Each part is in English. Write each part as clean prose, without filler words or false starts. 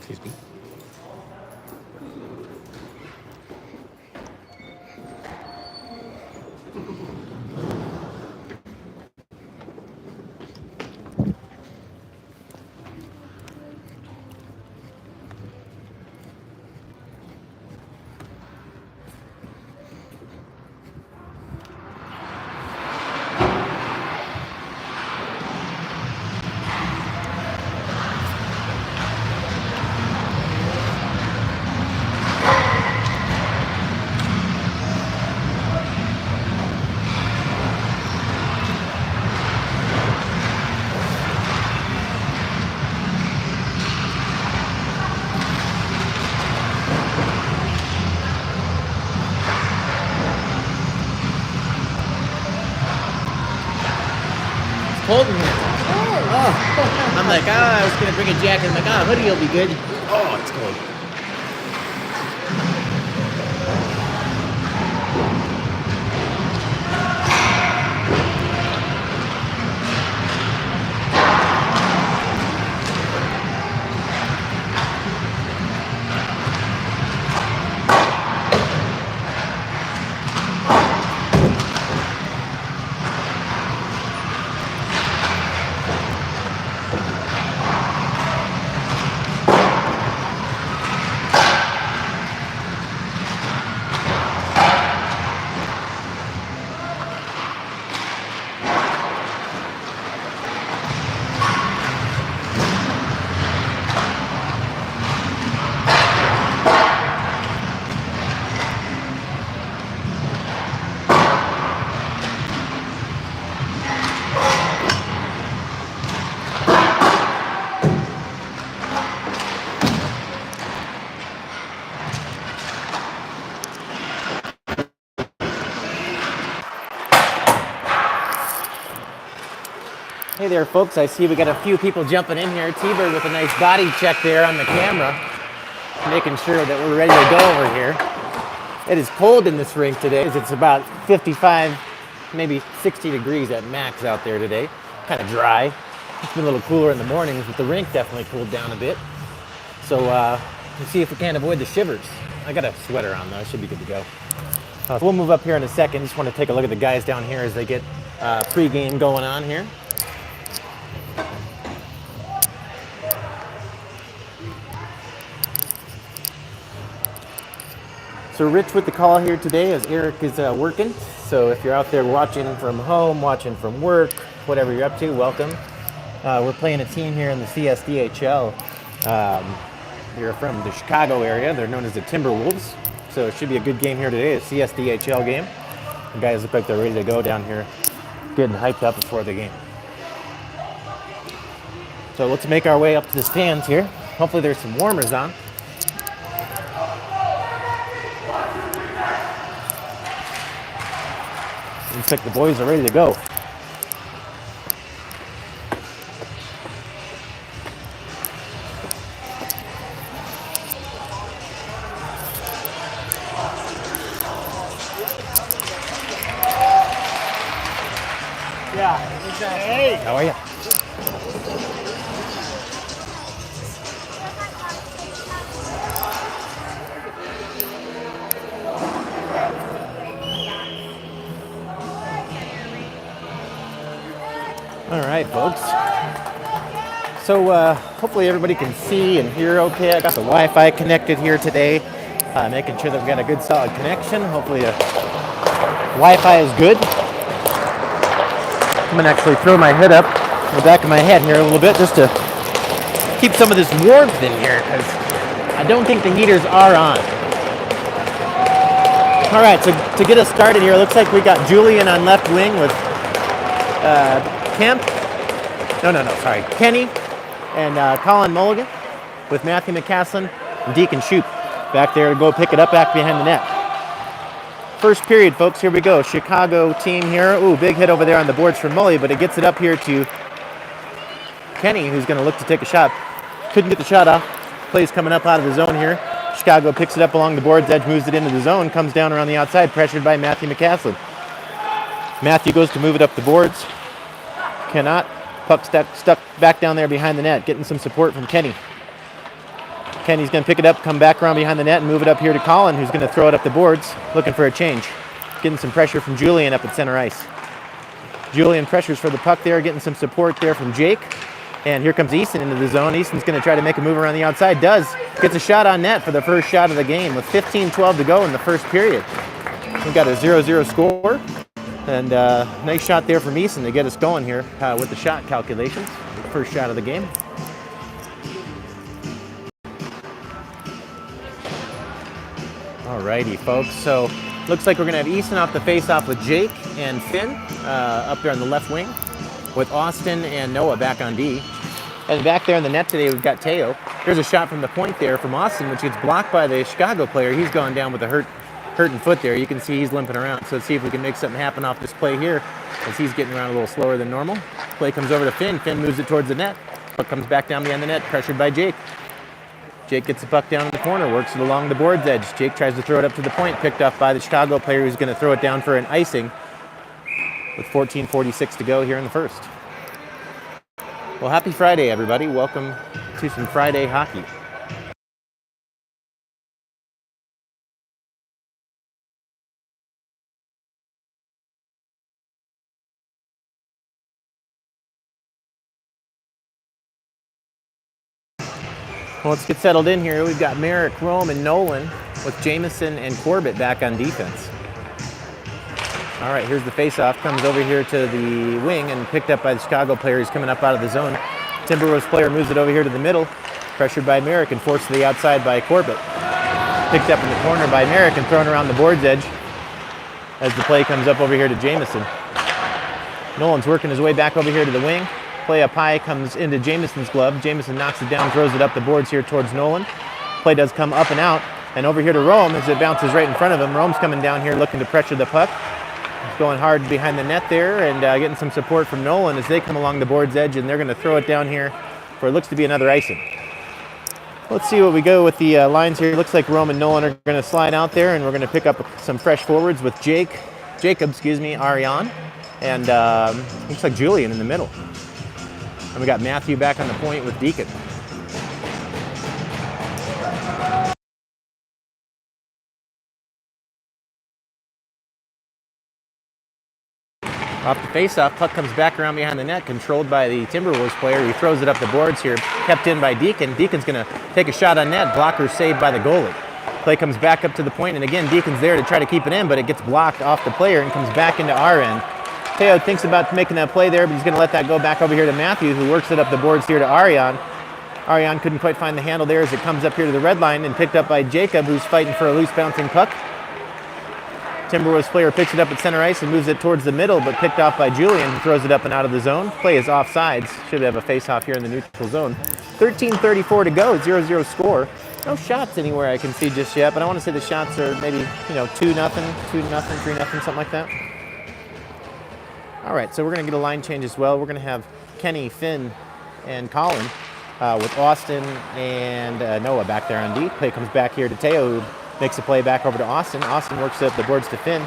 Excuse me. Cold in here. Oh. I'm like, I was going to bring a jacket. I'm like, hoodie will be good. Oh, it's cold. Hey there, folks. I see we got a few people jumping in here. T-Bird with a nice body check there on the camera, making sure that we're ready to go over here. It is cold in this rink today. It's about 55, maybe 60 degrees at max out there today. Kind of dry. It's been a little cooler in the mornings, but the rink definitely cooled down a bit. So let's see if we can't avoid the shivers. I got a sweater on though. I should be good to go. We'll move up here in a second. Just want to take a look at the guys down here as they get pre-game going on here. So Rich with the call here today as Eric is working. So if you're out there watching from home, watching from work, whatever you're up to, welcome. We're playing a team here in the CSDHL. They're from the Chicago area. They're known as the Timberwolves. So it should be a good game here today, a CSDHL game. The guys look like they're ready to go down here, getting hyped up before the game. So let's make our way up to the stands here. Hopefully there's some warmers on. Looks like the boys are ready to go. Yeah, exactly. Hey, how are you? All right, folks. So hopefully everybody can see and hear okay. I got the Wi-Fi connected here today, making sure that we got a good solid connection. Hopefully the Wi-Fi is good. I'm gonna actually throw my head up in the back of my head here a little bit just to keep some of this warmth in here because I don't think the heaters are on. All right, so to get us started here, it looks like we got Julian on left wing with Kenny and Colin Mulligan with Matthew McCaslin and Deacon Shoup back there to go pick it up back behind the net. First period, folks, here we go. Chicago team here. Ooh, big hit over there on the boards for Mully, but it gets it up here to Kenny, who's going to look to take a shot. Couldn't get the shot off. Play's coming up out of the zone here. Chicago picks it up along the boards, edge moves it into the zone, comes down around the outside, pressured by Matthew McCaslin. Matthew goes to move it up the boards. Cannot. Puck stuck back down there behind the net, getting some support from Kenny. Kenny's going to pick it up, come back around behind the net, and move it up here to Colin, who's going to throw it up the boards, looking for a change. Getting some pressure from Julian up at center ice. Julian pressures for the puck there, getting some support there from Jake. And here comes Easton into the zone. Easton's going to try to make a move around the outside. Does. Gets a shot on net for the first shot of the game with 15-12 to go in the first period. We've got a 0-0 score. And nice shot there from Easton to get us going here with the shot calculations. First shot of the game. Alrighty, folks. So looks like we're going to have Easton off the face-off with Jake and Finn up there on the left wing, with Austin and Noah back on D. And back there in the net today, we've got Teo. There's a shot from the point there from Austin, which gets blocked by the Chicago player. He's gone down with a hurting foot there. You can see he's limping around. So let's see if we can make something happen off this play here, as he's getting around a little slower than normal. Play comes over to Finn. Finn moves it towards the net. Puck comes back down behind the net, pressured by Jake. Jake gets the puck down in the corner, works it along the board's edge. Jake tries to throw it up to the point, picked up by the Chicago player, who's going to throw it down for an icing with 14:46 to go here in the first. Well, happy Friday, everybody. Welcome to some Friday hockey. Well, let's get settled in here. We've got Merrick, Rome, and Nolan with Jamison and Corbett back on defense. All right, here's the faceoff. Comes over here to the wing and picked up by the Chicago player. He's coming up out of the zone. Timberwolves player moves it over here to the middle, pressured by Merrick and forced to the outside by Corbett. Picked up in the corner by Merrick and thrown around the board's edge as the play comes up over here to Jamison. Nolan's working his way back over here to the wing. Play up high comes into Jamison's glove. Jamison knocks it down, throws it up the boards here towards Nolan. Play does come up and out, and over here to Rome as it bounces right in front of him. Rome's coming down here looking to pressure the puck. He's going hard behind the net there and getting some support from Nolan as they come along the board's edge, and they're going to throw it down here for it looks to be another icing. Let's see what we go with the lines here. It looks like Rome and Nolan are going to slide out there, and we're going to pick up some fresh forwards with Jacob, Ariane, and looks like Julian in the middle. And we got Matthew back on the point with Deacon. Off the faceoff, puck comes back around behind the net, controlled by the Timberwolves player. He throws it up the boards here, kept in by Deacon. Deacon's going to take a shot on net. Blocker saved by the goalie. Play comes back up to the point, and again, Deacon's there to try to keep it in, but it gets blocked off the player and comes back into our end. Teo thinks about making that play there, but he's going to let that go back over here to Matthew, who works it up the boards here to Ariane. Ariane couldn't quite find the handle there as it comes up here to the red line and picked up by Jacob, who's fighting for a loose bouncing puck. Timberwolves player picks it up at center ice and moves it towards the middle, but picked off by Julian, who throws it up and out of the zone. Play is offsides. Should have a face-off here in the neutral zone. 13:34 to go, 0-0 score. No shots anywhere I can see just yet, but I want to say the shots are maybe 2-0, 2-0, 3-0, something like that. All right, so we're going to get a line change as well. We're going to have Kenny, Finn, and Colin with Austin and Noah back there on D. Play comes back here to Teo, who makes a play back over to Austin. Austin works up the boards to Finn.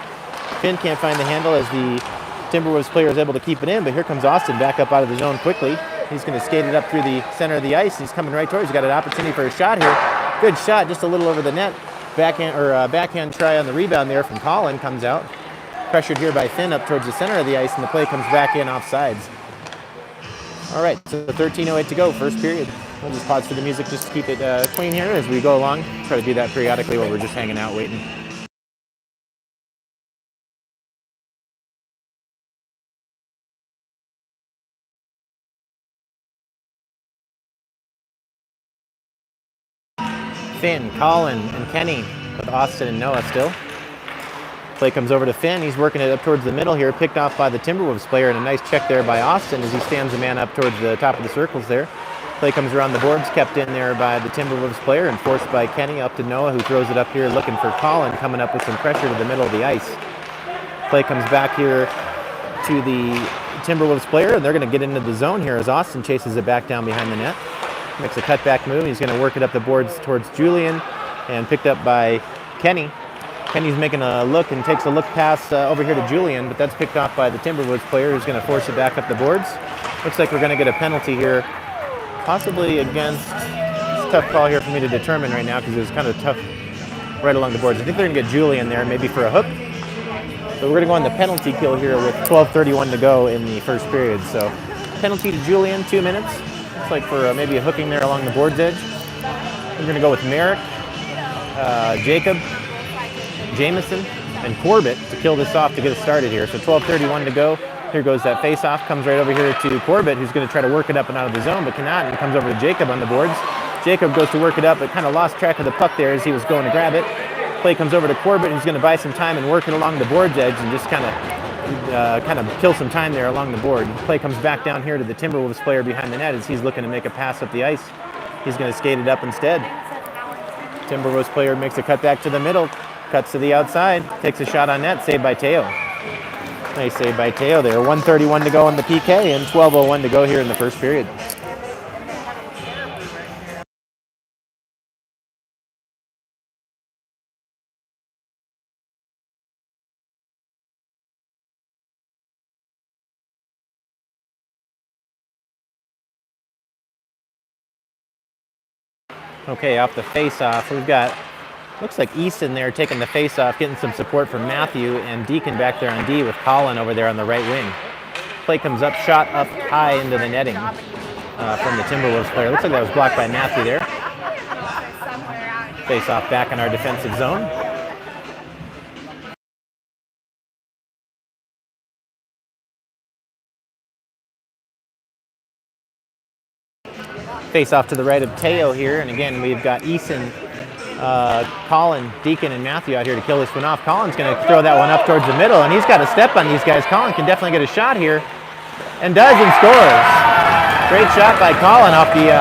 Finn can't find the handle as the Timberwolves player is able to keep it in, but here comes Austin back up out of the zone quickly. He's going to skate it up through the center of the ice. He's coming right towards. He's got an opportunity for a shot here. Good shot, just a little over the net. Backhand try on the rebound there from Colin comes out. Pressured here by Finn up towards the center of the ice, and the play comes back in offsides. All right, so 13:08 to go, first period. We'll just pause for the music just to keep it clean here as we go along. Try to do that periodically while we're just hanging out waiting. Finn, Colin, and Kenny with Austin and Noah still. Play comes over to Finn. He's working it up towards the middle here, picked off by the Timberwolves player, and a nice check there by Austin as he stands a man up towards the top of the circles there. Play comes around the boards, kept in there by the Timberwolves player and forced by Kenny up to Noah, who throws it up here looking for Colin, coming up with some pressure to the middle of the ice. Play comes back here to the Timberwolves player, and they're going to get into the zone here as Austin chases it back down behind the net. Makes a cutback move. He's going to work it up the boards towards Julian and picked up by Kenny. Kenny's making a look and takes a look pass over here to Julian, but that's picked off by the Timberwolves player who's going to force it back up the boards. Looks like we're going to get a penalty here, possibly against tough call here for me to determine right now because it was kind of tough right along the boards. I think they're going to get Julian there maybe for a hook. But we're going to go on the penalty kill here with 12:31 to go in the first period. So penalty to Julian, 2 minutes. Looks like for maybe a hooking there along the board's edge. We're going to go with Merrick, Jacob, Jamison, and Corbett to kill this off to get us started here. So 12:31 to go. Here goes that face-off. Comes right over here to Corbett, who's going to try to work it up and out of the zone, but cannot, and comes over to Jacob on the boards. Jacob goes to work it up, but kind of lost track of the puck there as he was going to grab it. Play comes over to Corbett, who's going to buy some time and work it along the board's edge and just kind of kill some time there along the board. Play comes back down here to the Timberwolves player behind the net as he's looking to make a pass up the ice. He's going to skate it up instead. Timberwolves player makes a cut back to the middle, cuts to the outside, takes a shot on net, saved by Teo. Nice save by Teo there. 1:31 to go on the PK and 12:01 to go here in the first period. Okay, off the face-off, we've got, looks like Easton there taking the face-off, getting some support from Matthew, and Deacon back there on D with Colin over there on the right wing. Play comes up, shot up high into the netting from the Timberwolves player. Looks like that was blocked by Matthew there. Face-off back in our defensive zone. Face off to the right of Teo here, and again we've got Eason, Colin, Deacon, and Matthew out here to kill this one off. Colin's going to throw that one up towards the middle, and he's got a step on these guys. Colin can definitely get a shot here, and does, and scores. Great shot by Colin off the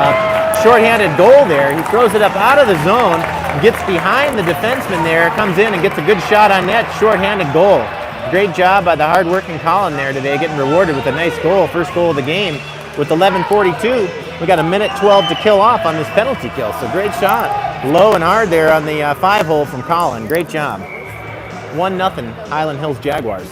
shorthanded goal there. He throws it up out of the zone, gets behind the defenseman there, comes in and gets a good shot on net, shorthanded goal. Great job by the hard-working Colin there today, getting rewarded with a nice goal, first goal of the game. With 11:42, we got a minute 12 to kill off on this penalty kill, so great shot. Low and hard there on the 5-hole from Colin. Great job. 1-0 Highland Hills Jaguars.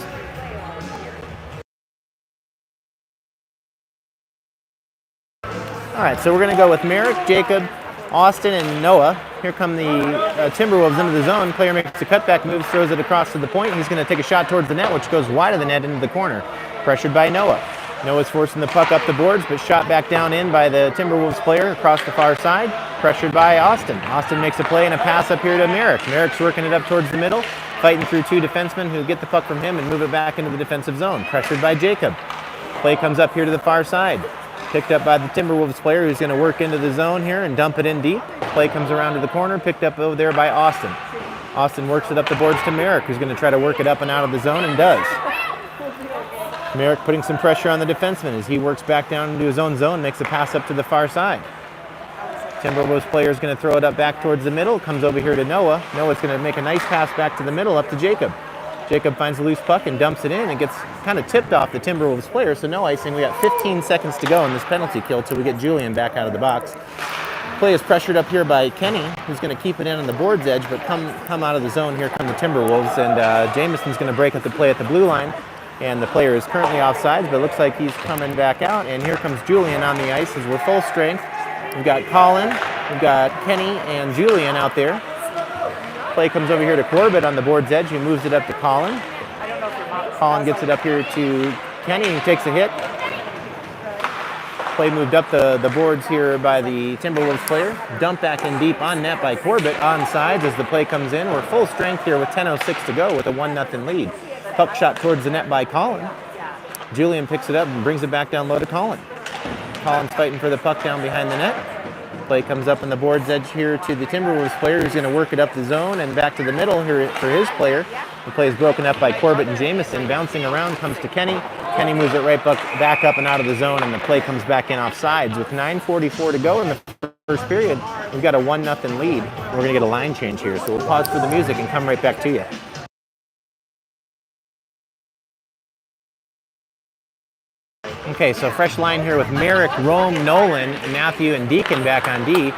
All right, so we're going to go with Merrick, Jacob, Austin, and Noah. Here come the Timberwolves into the zone. Player makes a cutback move, throws it across to the point. He's going to take a shot towards the net, which goes wide of the net into the corner. Pressured by Noah. Noah's forcing the puck up the boards, but shot back down in by the Timberwolves player across the far side. Pressured by Austin. Austin makes a play and a pass up here to Merrick. Merrick's working it up towards the middle, fighting through two defensemen who get the puck from him and move it back into the defensive zone. Pressured by Jacob. Play comes up here to the far side. Picked up by the Timberwolves player who's going to work into the zone here and dump it in deep. Play comes around to the corner, picked up over there by Austin. Austin works it up the boards to Merrick, who's going to try to work it up and out of the zone, and does. Merrick putting some pressure on the defenseman as he works back down into his own zone, makes a pass up to the far side. Timberwolves player is going to throw it up back towards the middle, comes over here to Noah. Noah's going to make a nice pass back to the middle up to Jacob. Jacob finds a loose puck and dumps it in and gets kind of tipped off the Timberwolves player, so no icing. We got 15 seconds to go in this penalty kill till we get Julian back out of the box. Play is pressured up here by Kenny, who's going to keep it in on the board's edge, but come out of the zone. Here come the Timberwolves, and Jamison's going to break up the play at the blue line. And the player is currently offsides, but it looks like he's coming back out. And here comes Julian on the ice as we're full strength. We've got Colin, we've got Kenny, and Julian out there. Play comes over here to Corbett on the board's edge. He moves it up to Colin. Colin gets it up here to Kenny, and he takes a hit. Play moved up the boards here by the Timberwolves player. Dump back in deep on net by Corbett onside as the play comes in. We're full strength here with 10:06 to go with a 1-0 lead. Puck shot towards the net by Colin. Julian picks it up and brings it back down low to Colin. Colin's fighting for the puck down behind the net. Play comes up on the board's edge here to the Timberwolves player who's going to work it up the zone and back to the middle here for his player. The play is broken up by Corbett and Jamison. Bouncing around comes to Kenny. Kenny moves it right back up and out of the zone, and the play comes back in offsides. With 9:44 to go in the first period, we've got a 1-0 lead. We're going to get a line change here, so we'll pause for the music and come right back to you. Okay, so fresh line here with Merrick, Rome, Nolan, Matthew, and Deacon back on D.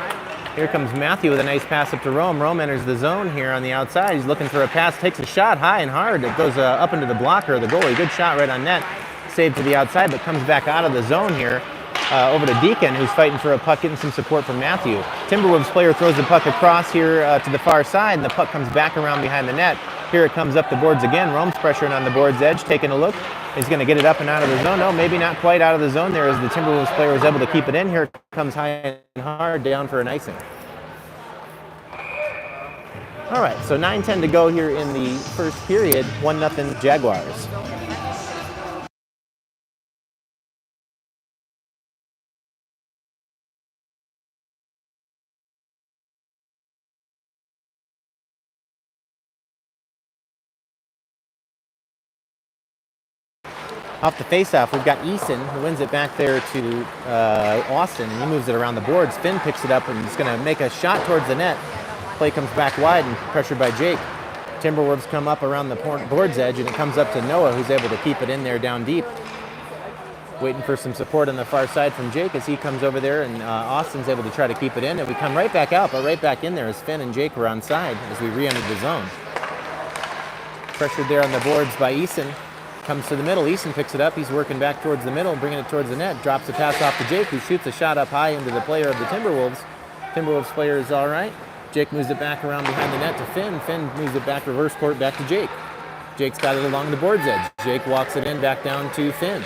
Here comes Matthew with a nice pass up to Rome. Rome enters the zone here on the outside. He's looking for a pass, takes a shot high and hard. It goes up into the blocker of the goalie. Good shot right on net. Saved to the outside, but comes back out of the zone here. over to Deacon, who's fighting for a puck, getting some support from Matthew. Timberwolves player throws the puck across here to the far side, and the puck comes back around behind the net. Here it comes up the boards again. Rome's pressuring on the board's edge, taking a look. He's going to get it up and out of the zone. No, maybe not quite out of the zone there as the Timberwolves player is able to keep it in. Here it comes high and hard down for an icing. All right, so 9:10 to go here in the first period. 1-0 Jaguars. Off the faceoff, we've got Eason, who wins it back there to Austin, and he moves it around the boards. Finn picks it up and is going to make a shot towards the net. Play comes back wide and pressured by Jake. Timberwolves come up around the board's edge, and it comes up to Noah, who's able to keep it in there down deep. Waiting for some support on the far side from Jake as he comes over there, and Austin's able to try to keep it in. And we come right back out, but right back in there as Finn and Jake were on side as we re-entered the zone. Pressured there on the boards by Eason. Comes to the middle. Eason picks it up. He's working back towards the middle, bringing it towards the net. Drops the pass off to Jake, who shoots a shot up high into the player of the Timberwolves. Timberwolves player is all right. Jake moves it back around behind the net to Finn. Finn moves it back reverse court back to Jake. Jake's got it along the board's edge. Jake walks it in back down to Finn.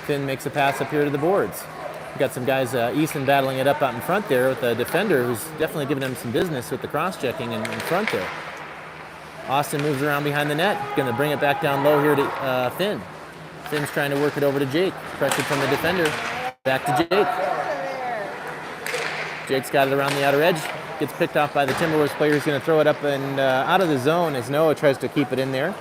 Finn makes a pass up here to the boards. We've got some guys, Eason battling it up out in front there with a defender who's definitely giving him some business with the cross-checking in front there. Austin moves around behind the net, going to bring it back down low here to Finn. Finn's trying to work it over to Jake. Pressured from the defender. Back to Jake. Jake's got it around the outer edge. Gets picked off by the Timberwolves player. He's going to throw it up and out of the zone as Noah tries to keep it in there.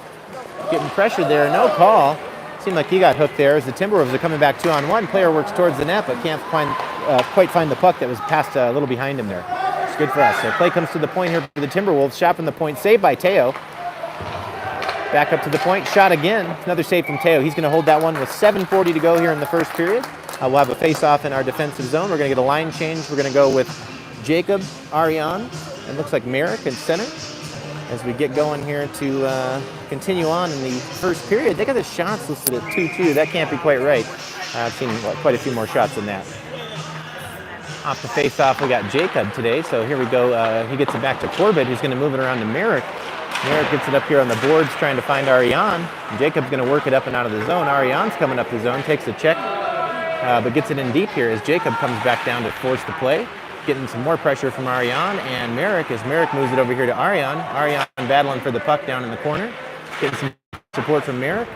Getting pressured there. No call. Seemed like he got hooked there as the Timberwolves are coming back 2-on-1. Player works towards the net but can't quite find the puck that was passed a little behind him there. It's good for us. So play comes to the point here for the Timberwolves. Shot from the point. Saved by Teo. Back up to the point. Shot again. Another save from Teo. He's going to hold that one with 7:40 to go here in the first period. We'll have a face-off in our defensive zone. We're going to get a line change. We're going to go with Jacob, Ariane, and looks like Merrick in center as we get going here to continue on in the first period. They got the shots listed at 2-2. That can't be quite right. I've seen quite a few more shots than that. Off the face-off, we got Jacob today. So here we go. He gets it back to Corbett, who's going to move it around to Merrick. Merrick gets it up here on the boards, trying to find Ariane. Jacob's going to work it up and out of the zone. Ariane's coming up the zone, takes a check, but gets it in deep here as Jacob comes back down to force the play. Getting some more pressure from Ariane and Merrick as Merrick moves it over here to Ariane. Ariane battling for the puck down in the corner. Getting some support from Merrick.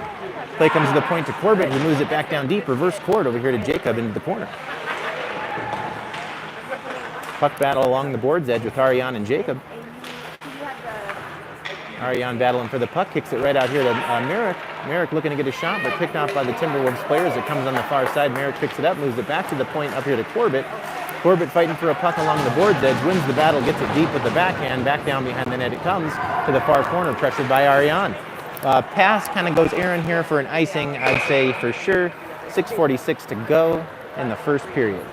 Play comes to the point to Corbett, who moves it back down deep, reverse court over here to Jacob into the corner. Puck battle along the board's edge with Ariane and Jacob. Ariane battling for the puck, kicks it right out here to Merrick. Merrick looking to get a shot, but picked off by the Timberwolves players. It comes on the far side. Merrick picks it up, moves it back to the point up here to Corbett. Corbett fighting for a puck along the board's edge, wins the battle, gets it deep with the backhand. Back down behind the net it comes to the far corner, pressured by Ariane. Pass kind of goes errant here for an icing, I'd say for sure. 6:46 to go in the first period.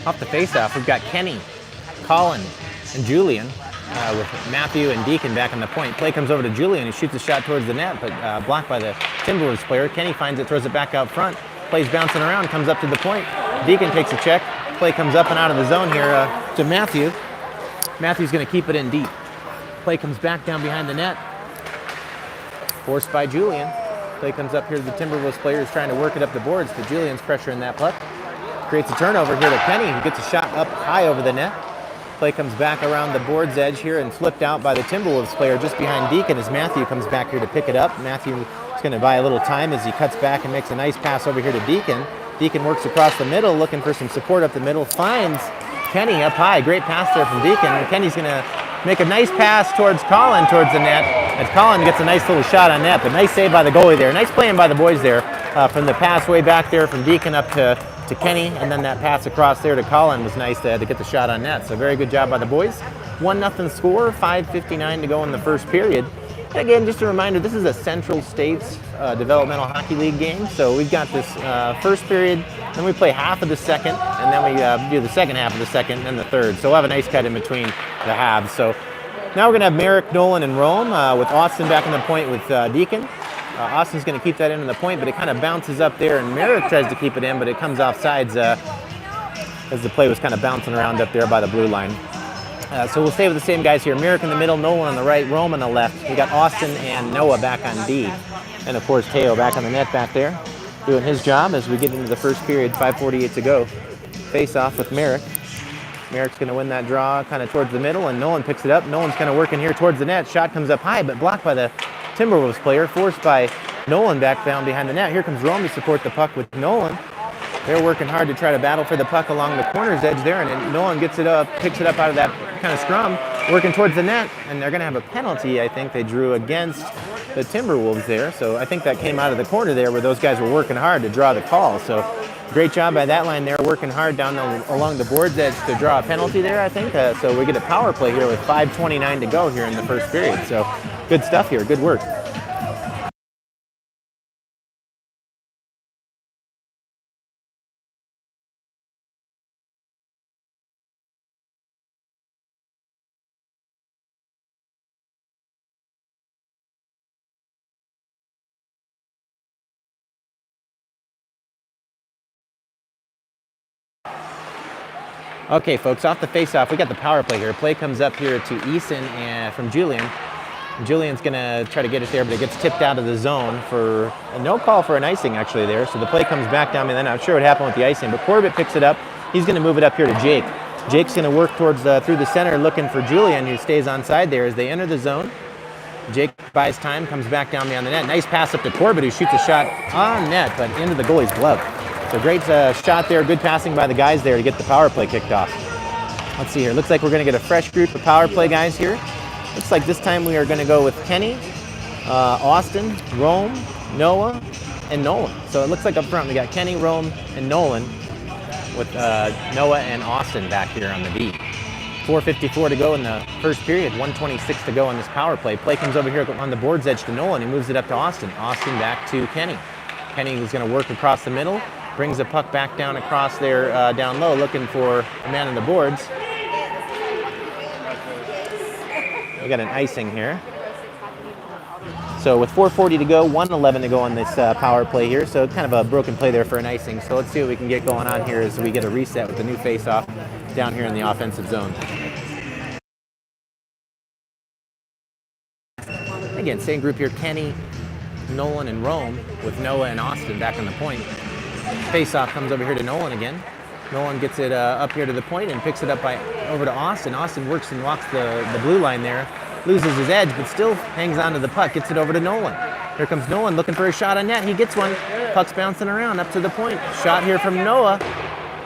Off the faceoff, we've got Kenny, Colin, and Julian with Matthew and Deacon back on the point. Play comes over to Julian, who shoots a shot towards the net, but blocked by the Timberwolves player. Kenny finds it, throws it back out front. Play's bouncing around, comes up to the point. Deacon takes a check. Play comes up and out of the zone here to Matthew. Matthew's going to keep it in deep. Play comes back down behind the net. Forced by Julian. Play comes up here to the Timberwolves player who's trying to work it up the boards, but Julian's pressuring that puck. Creates a turnover here to Kenny, who gets a shot up high over the net. Play comes back around the board's edge here and flipped out by the Timberwolves player just behind Deacon as Matthew comes back here to pick it up. Matthew is going to buy a little time as he cuts back and makes a nice pass over here to Deacon. Deacon works across the middle, looking for some support up the middle, finds Kenny up high. Great pass there from Deacon. And Kenny's going to make a nice pass towards Colin towards the net. As Colin gets a nice little shot on net, but nice save by the goalie there. Nice playing by the boys there from the pass way back there from Deacon up to Kenny, and then that pass across there to Colin was nice to get the shot on net. So very good job by the boys. 1-0 score, 5:59 to go in the first period. Again, just a reminder, this is a Central States Developmental Hockey League game. So we've got this first period, then we play half of the second, and then we do the second half of the second, and the third. So we'll have a nice cut in between the halves. So now we're going to have Merrick, Nolan, and Rome with Austin back in the point with Deacon. Austin's going to keep that in the point, but it kind of bounces up there, and Merrick tries to keep it in, but it comes off sides as the play was kind of bouncing around up there by the blue line. So we'll stay with the same guys here. Merrick in the middle, Nolan on the right, Rome on the left. We got Austin and Noah back on D. And of course, Teo back on the net back there, doing his job as we get into the first period, 5:48 to go. Face off with Merrick. Merrick's going to win that draw kind of towards the middle, and Nolan picks it up. Nolan's kind of working here towards the net. Shot comes up high, but blocked by the Timberwolves player, forced by Nolan back down behind the net. Here comes Rome to support the puck with Nolan. They're working hard to try to battle for the puck along the corner's edge there, and Nolan gets it up, picks it up out of that kind of scrum, working towards the net, and they're going to have a penalty, I think, they drew against the Timberwolves there. So I think that came out of the corner there where those guys were working hard to draw the call. So great job by that line there, working hard down along the board's edge to draw a penalty there, I think. So we get a power play here with 5:29 to go here in the first period. So good stuff here, good work. Okay, folks, off the face-off, we got the power play here. Play comes up here to Eason and from Julian. Julian's going to try to get it there, but it gets tipped out of the zone for no call for an icing actually there. So the play comes back down, and then I'm not sure what happened with the icing, but Corbett picks it up. He's going to move it up here to Jake. Jake's going to work towards through the center, looking for Julian, who stays onside there as they enter the zone. Jake buys time, comes back down behind the net. Nice pass up to Corbett, who shoots a shot on net, but into the goalie's glove. So great shot there, good passing by the guys there to get the power play kicked off. Let's see here, looks like we're going to get a fresh group of power play guys here. Looks like this time we are going to go with Kenny, Austin, Rome, Noah, and Nolan. So it looks like up front we got Kenny, Rome, and Nolan with Noah and Austin back here on the D. 4:54 to go in the first period, 1:26 to go on this power play. Play comes over here on the board's edge to Nolan. He moves it up to Austin. Austin back to Kenny. Kenny is going to work across the middle. Brings the puck back down across there, down low, looking for a man on the boards. We got an icing here. So with 4:40 to go, 1:11 to go on this power play here. So kind of a broken play there for an icing. So let's see what we can get going on here as we get a reset with the new face-off down here in the offensive zone. Again, same group here, Kenny, Nolan, and Rome with Noah and Austin back on the point. Face-off comes over here to Nolan again. Nolan gets it up here to the point and picks it up over to Austin. Austin works and walks the blue line there, loses his edge, but still hangs on to the puck, gets it over to Nolan. Here comes Nolan looking for a shot on net. He gets one. Puck's bouncing around up to the point. Shot here from Noah.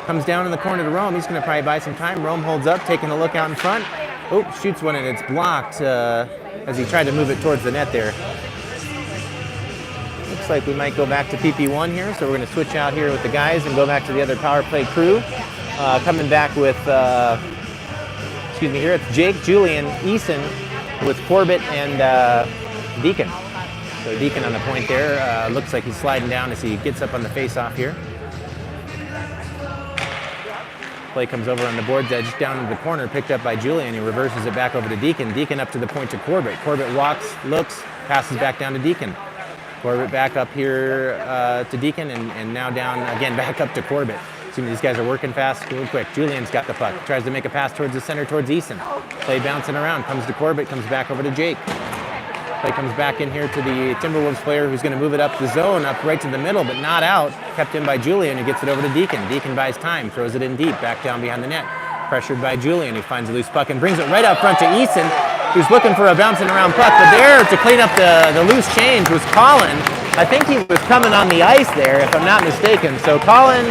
Comes down in the corner to Rome. He's going to probably buy some time. Rome holds up, taking a look out in front. Oh, shoots one and it's blocked as he tried to move it towards the net there. Looks like we might go back to PP1 here, so we're going to switch out here with the guys and go back to the other power play crew. Coming back with, here it's Jake, Julian, Eason with Corbett and Deacon. So Deacon on the point there. Looks like he's sliding down as he gets up on the face-off here. Play comes over on the board's edge down into the corner, picked up by Julian. He reverses it back over to Deacon. Deacon up to the point to Corbett. Corbett walks, looks, passes back down to Deacon. Corbett back up here to Deacon, and now down again back up to Corbett. Assuming these guys are working fast, real quick. Julian's got the puck. Tries to make a pass towards the center, towards Eason. Play bouncing around, comes to Corbett, comes back over to Jake. Play comes back in here to the Timberwolves player who's going to move it up the zone, up right to the middle, but not out. Kept in by Julian, who gets it over to Deacon. Deacon buys time, throws it in deep, back down behind the net. Pressured by Julian, he finds a loose puck and brings it right out front to Eason, who's looking for a bouncing around puck, but there to clean up the loose change was Colin. I think he was coming on the ice there, if I'm not mistaken. So Colin,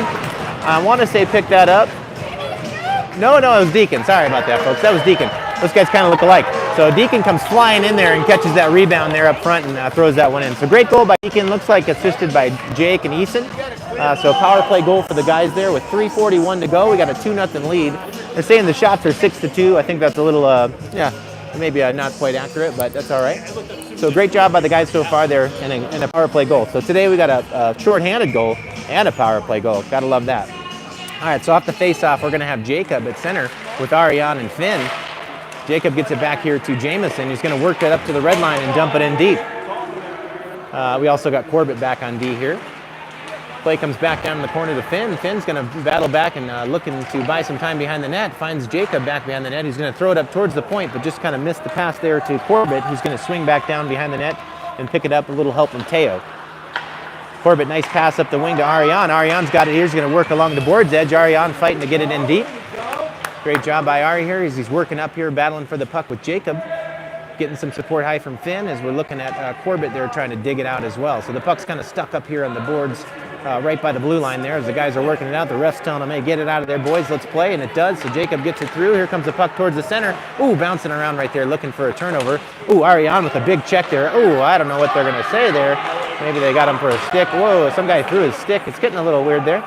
I want to say picked that up. No, it was Deacon. Sorry about that, folks. That was Deacon. Those guys kind of look alike. So Deacon comes flying in there and catches that rebound there up front and throws that one in. So great goal by Deacon. Looks like assisted by Jake and Eason. So power play goal for the guys there with 3:41 to go. We got a 2-0 lead. They're saying the shots are 6-2. I think that's a little, maybe not quite accurate, but that's all right. So great job by the guys so far there, and a power play goal. So today we got a short-handed goal and a power play goal. Gotta love that. All right, so off the face-off, we're gonna have Jacob at center with Ariane and Finn. Jacob gets it back here to Jamison. He's gonna work it up to the red line and dump it in deep. We also got Corbett back on D here. Play comes back down in the corner to Finn. Finn's going to battle back and looking to buy some time behind the net. Finds Jacob back behind the net. He's going to throw it up towards the point, but just kind of missed the pass there to Corbett, who's going to swing back down behind the net and pick it up. A little help from Teo. Corbett, nice pass up the wing to Ariane. Ariane's got it here. He's going to work along the board's edge. Ariane fighting to get it in deep. Great job by Ari here. He's working up here, battling for the puck with Jacob. Getting some support high from Finn as we're looking at Corbett there trying to dig it out as well. So the puck's kind of stuck up here on the boards right by the blue line there as the guys are working it out. The ref's telling them, hey, get it out of there, boys, let's play, and it does. So Jacob gets it through. Here comes the puck towards the center. Ooh, bouncing around right there looking for a turnover. Ooh, Ariane with a big check there. Ooh, I don't know what they're going to say there. Maybe they got him for a stick. Whoa, some guy threw his stick. It's getting a little weird there.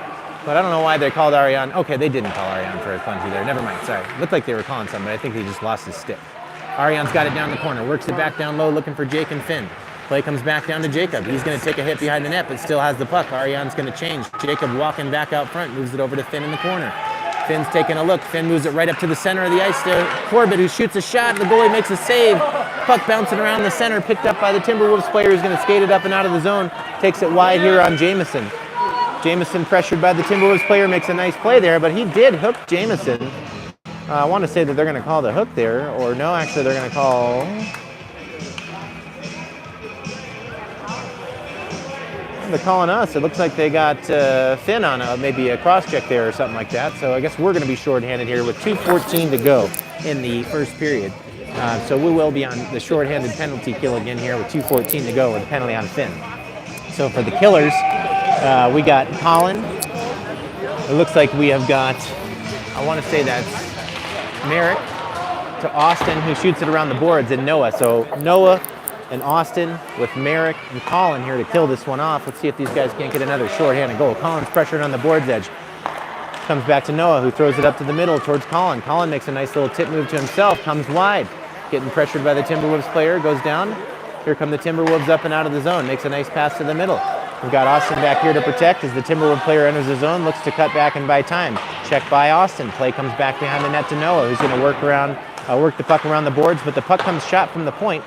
But I don't know why they called Ariane. Okay, they didn't call Ariane for a plungy there. Never mind, sorry. Looked like they were calling something, but I think he just lost his stick. Ariane's got it down the corner, works it back down low, looking for Jake and Finn. Play comes back down to Jacob. He's going to take a hit behind the net, but still has the puck. Ariane's going to change. Jacob walking back out front, moves it over to Finn in the corner. Finn's taking a look. Finn moves it right up to the center of the ice there. Corbett, who shoots a shot. The goalie makes a save. Puck bouncing around the center, picked up by the Timberwolves player who's going to skate it up and out of the zone. Takes it wide here on Jamison. Jamison pressured by the Timberwolves player, makes a nice play there, but he did hook Jamison. I want to say that they're going to call the hook there, or no, actually they're going to call... They're calling us. It looks like they got Finn on maybe a cross-check there or something like that. So I guess we're going to be shorthanded here with 2:14 to go in the first period. So we will be on the shorthanded penalty kill again here with 2:14 to go with a penalty on Finn. So for the Killers, we got Colin. It looks like we have got, I want to say that's Merrick to Austin, who shoots it around the boards, and Noah. So Noah and Austin with Merrick and Colin here to kill this one off. Let's see if these guys can't get another shorthanded goal. Colin's pressured on the board's edge. Comes back to Noah, who throws it up to the middle towards Colin. Colin makes a nice little tip move to himself, comes wide. Getting pressured by the Timberwolves player, goes down. Here come the Timberwolves up and out of the zone. Makes a nice pass to the middle. We've got Austin back here to protect as the Timberwolves player enters the zone, looks to cut back and buy time. Check by Austin. Play comes back behind the net to Noah, who's going to work the puck around the boards, but the puck comes shot from the point.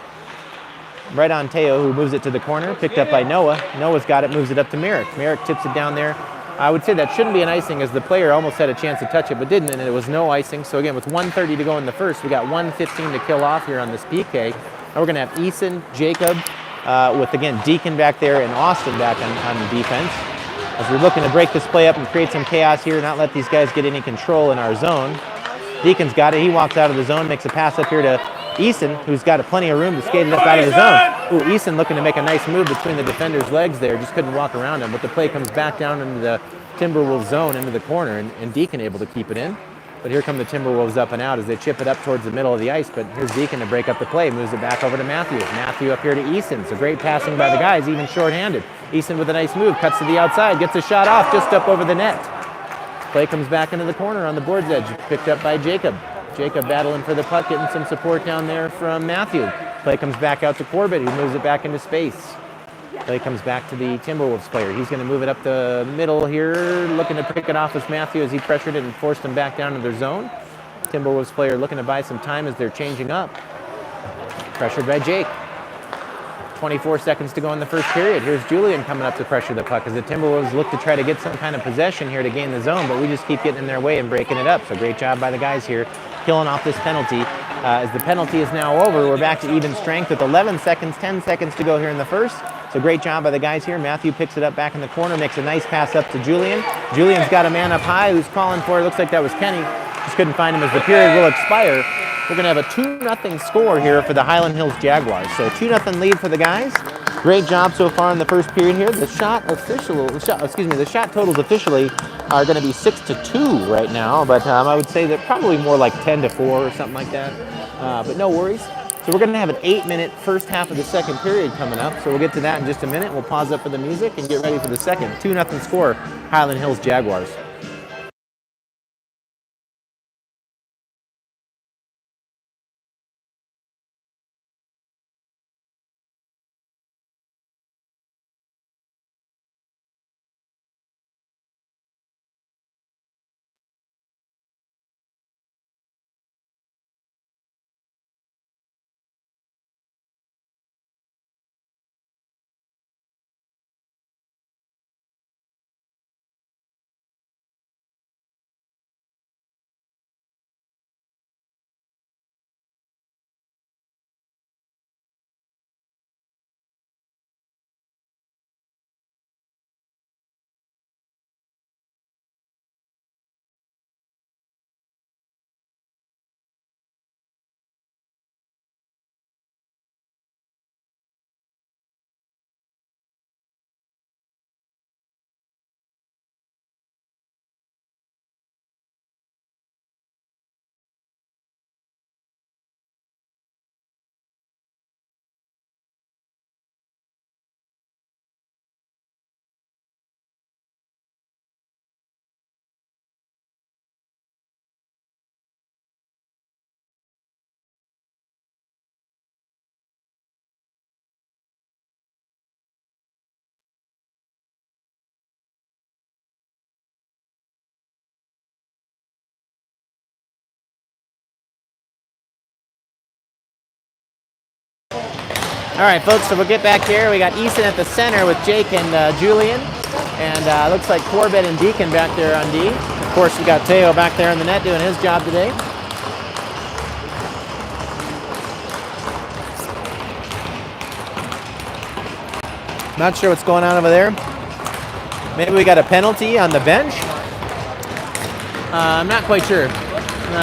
Right on Teo, who moves it to the corner, picked up by Noah. Noah's got it, moves it up to Merrick. Merrick tips it down there. I would say that shouldn't be an icing as the player almost had a chance to touch it but didn't, and it was no icing. So again, with 1:30 to go in the first, we got 1:15 to kill off here on this PK. Now we're going to have Eason, Jacob, with again Deacon back there and Austin back on defense. As we're looking to break this play up and create some chaos here, not let these guys get any control in our zone. Deacon's got it. He walks out of the zone, makes a pass up here to Eason, who's got plenty of room to skate it up out of the zone. Ooh, Eason looking to make a nice move between the defender's legs there. Just couldn't walk around him, but the play comes back down into the Timberwolves zone, into the corner, and Deacon able to keep it in. But here come the Timberwolves up and out as they chip it up towards the middle of the ice. But here's Deacon to break up the play, moves it back over to Matthew. Matthew up here to Eason. So great passing by the guys, even shorthanded. Eason with a nice move, cuts to the outside, gets a shot off just up over the net. Play comes back into the corner on the board's edge, picked up by Jacob. Jacob battling for the puck, getting some support down there from Matthew. Play comes back out to Corbett, who moves it back into space. Play comes back to the Timberwolves player. He's going to move it up the middle here, looking to pick it off with Matthew as he pressured it and forced him back down to their zone. Timberwolves player looking to buy some time as they're changing up. Pressured by Jake. 24 seconds to go in the first period. Here's Julian coming up to pressure the puck as the Timberwolves look to try to get some kind of possession here to gain the zone, but we just keep getting in their way and breaking it up. So great job by the guys here, killing off this penalty. As the penalty is now over, we're back to even strength with 11 seconds, 10 seconds to go here in the first. So great job by the guys here. Matthew picks it up back in the corner, makes a nice pass up to Julian. Julian's got a man up high who's calling for it. Looks like that was Kenny. Just couldn't find him as the period will expire. We're going to have a 2-0 score here for the Hyland Hills Jaguars. So 2-0 lead for the guys. Great job so far in the first period here. The shot totals officially are going to be 6-2 right now, but I would say that probably more like 10-4 or something like that. But no worries. So we're going to have an 8-minute first half of the second period coming up. So we'll get to that in just a minute. We'll pause up for the music and get ready for the second. 2-0 score, Hyland Hills Jaguars. All right, folks, so we'll get back here. We got Easton at the center with Jake and Julian. And looks like Corbett and Deacon back there on D. Of course, we got Teo back there in the net doing his job today. Not sure what's going on over there. Maybe we got a penalty on the bench. I'm not quite sure.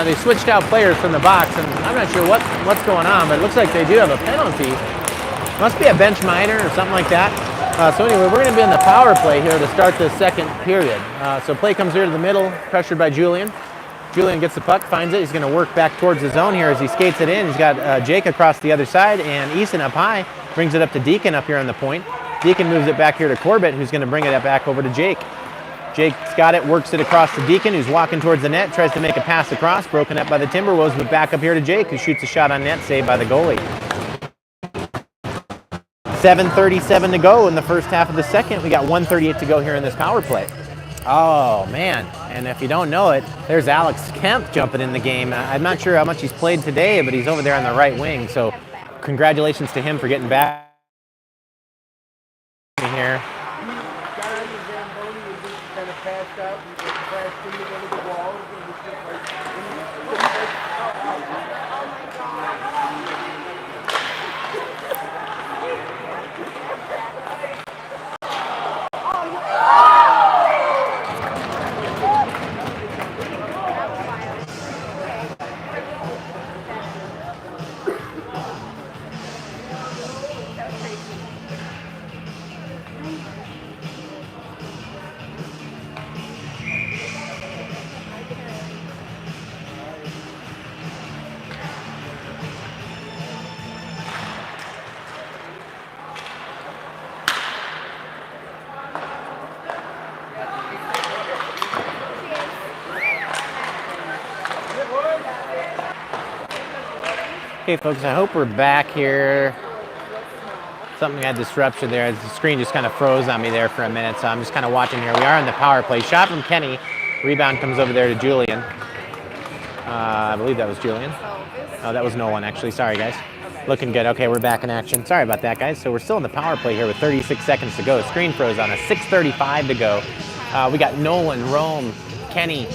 They switched out players from the box, and I'm not sure what's going on, but it looks like they do have a penalty. Must be a bench minor or something like that. So anyway, we're going to be in the power play here to start the second period. So play comes here to the middle, pressured by Julian. Julian gets the puck, finds it. He's going to work back towards the zone here as he skates it in. He's got Jake across the other side, and Easton up high brings it up to Deacon up here on the point. Deacon moves it back here to Corbett, who's going to bring it back over to Jake. Jake's got it, works it across to Deacon, who's walking towards the net, tries to make a pass across, broken up by the Timberwolves, but back up here to Jake, who shoots a shot on net, saved by the goalie. 7:37 to go in the first half of the second. We got 1:38 to go here in this power play. Oh, man. And if you don't know it, there's Alex Kemp jumping in the game. I'm not sure how much he's played today, but he's over there on the right wing. So congratulations to him for getting back here. Okay, folks, I hope we're back here. Something had disruption there. The screen just kind of froze on me there for a minute, so I'm just kind of watching here. We are in the power play. Shot from Kenny. Rebound comes over there to Julian. I believe that was Julian. Oh, that was no one, actually. Sorry, guys. Looking good. Okay, we're back in action. Sorry about that, guys. So we're still in the power play here with 36 seconds to go. Screen froze on us. 6:35 to go. We got Nolan, Rome, Kenny,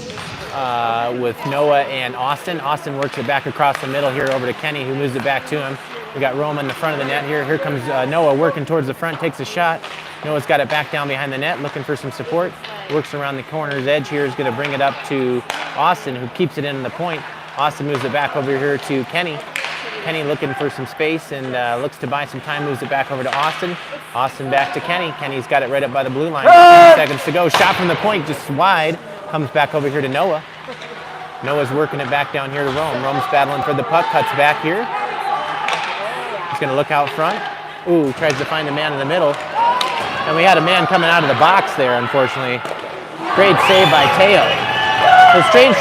with Noah and Austin. Austin works it back across the middle here over to Kenny, who moves it back to him. We got Rome in the front of the net here. Here comes Noah working towards the front, takes a shot. Noah's got it back down behind the net, looking for some support. Works around the corner's edge here, is going to bring it up to Austin, who keeps it in the point. Austin moves it back over here to Kenny. Kenny looking for some space and looks to buy some time, moves it back over to Austin. Austin back to Kenny. Kenny's got it right up by the blue line. 10 seconds to go. Shot from the point, just wide. Comes back over here to Noah. Noah's working it back down here to Rome. Rome's battling for the puck, cuts back here. He's going to look out front. Ooh, tries to find a man in the middle. And we had a man coming out of the box there, unfortunately. Great save by Teo. A strange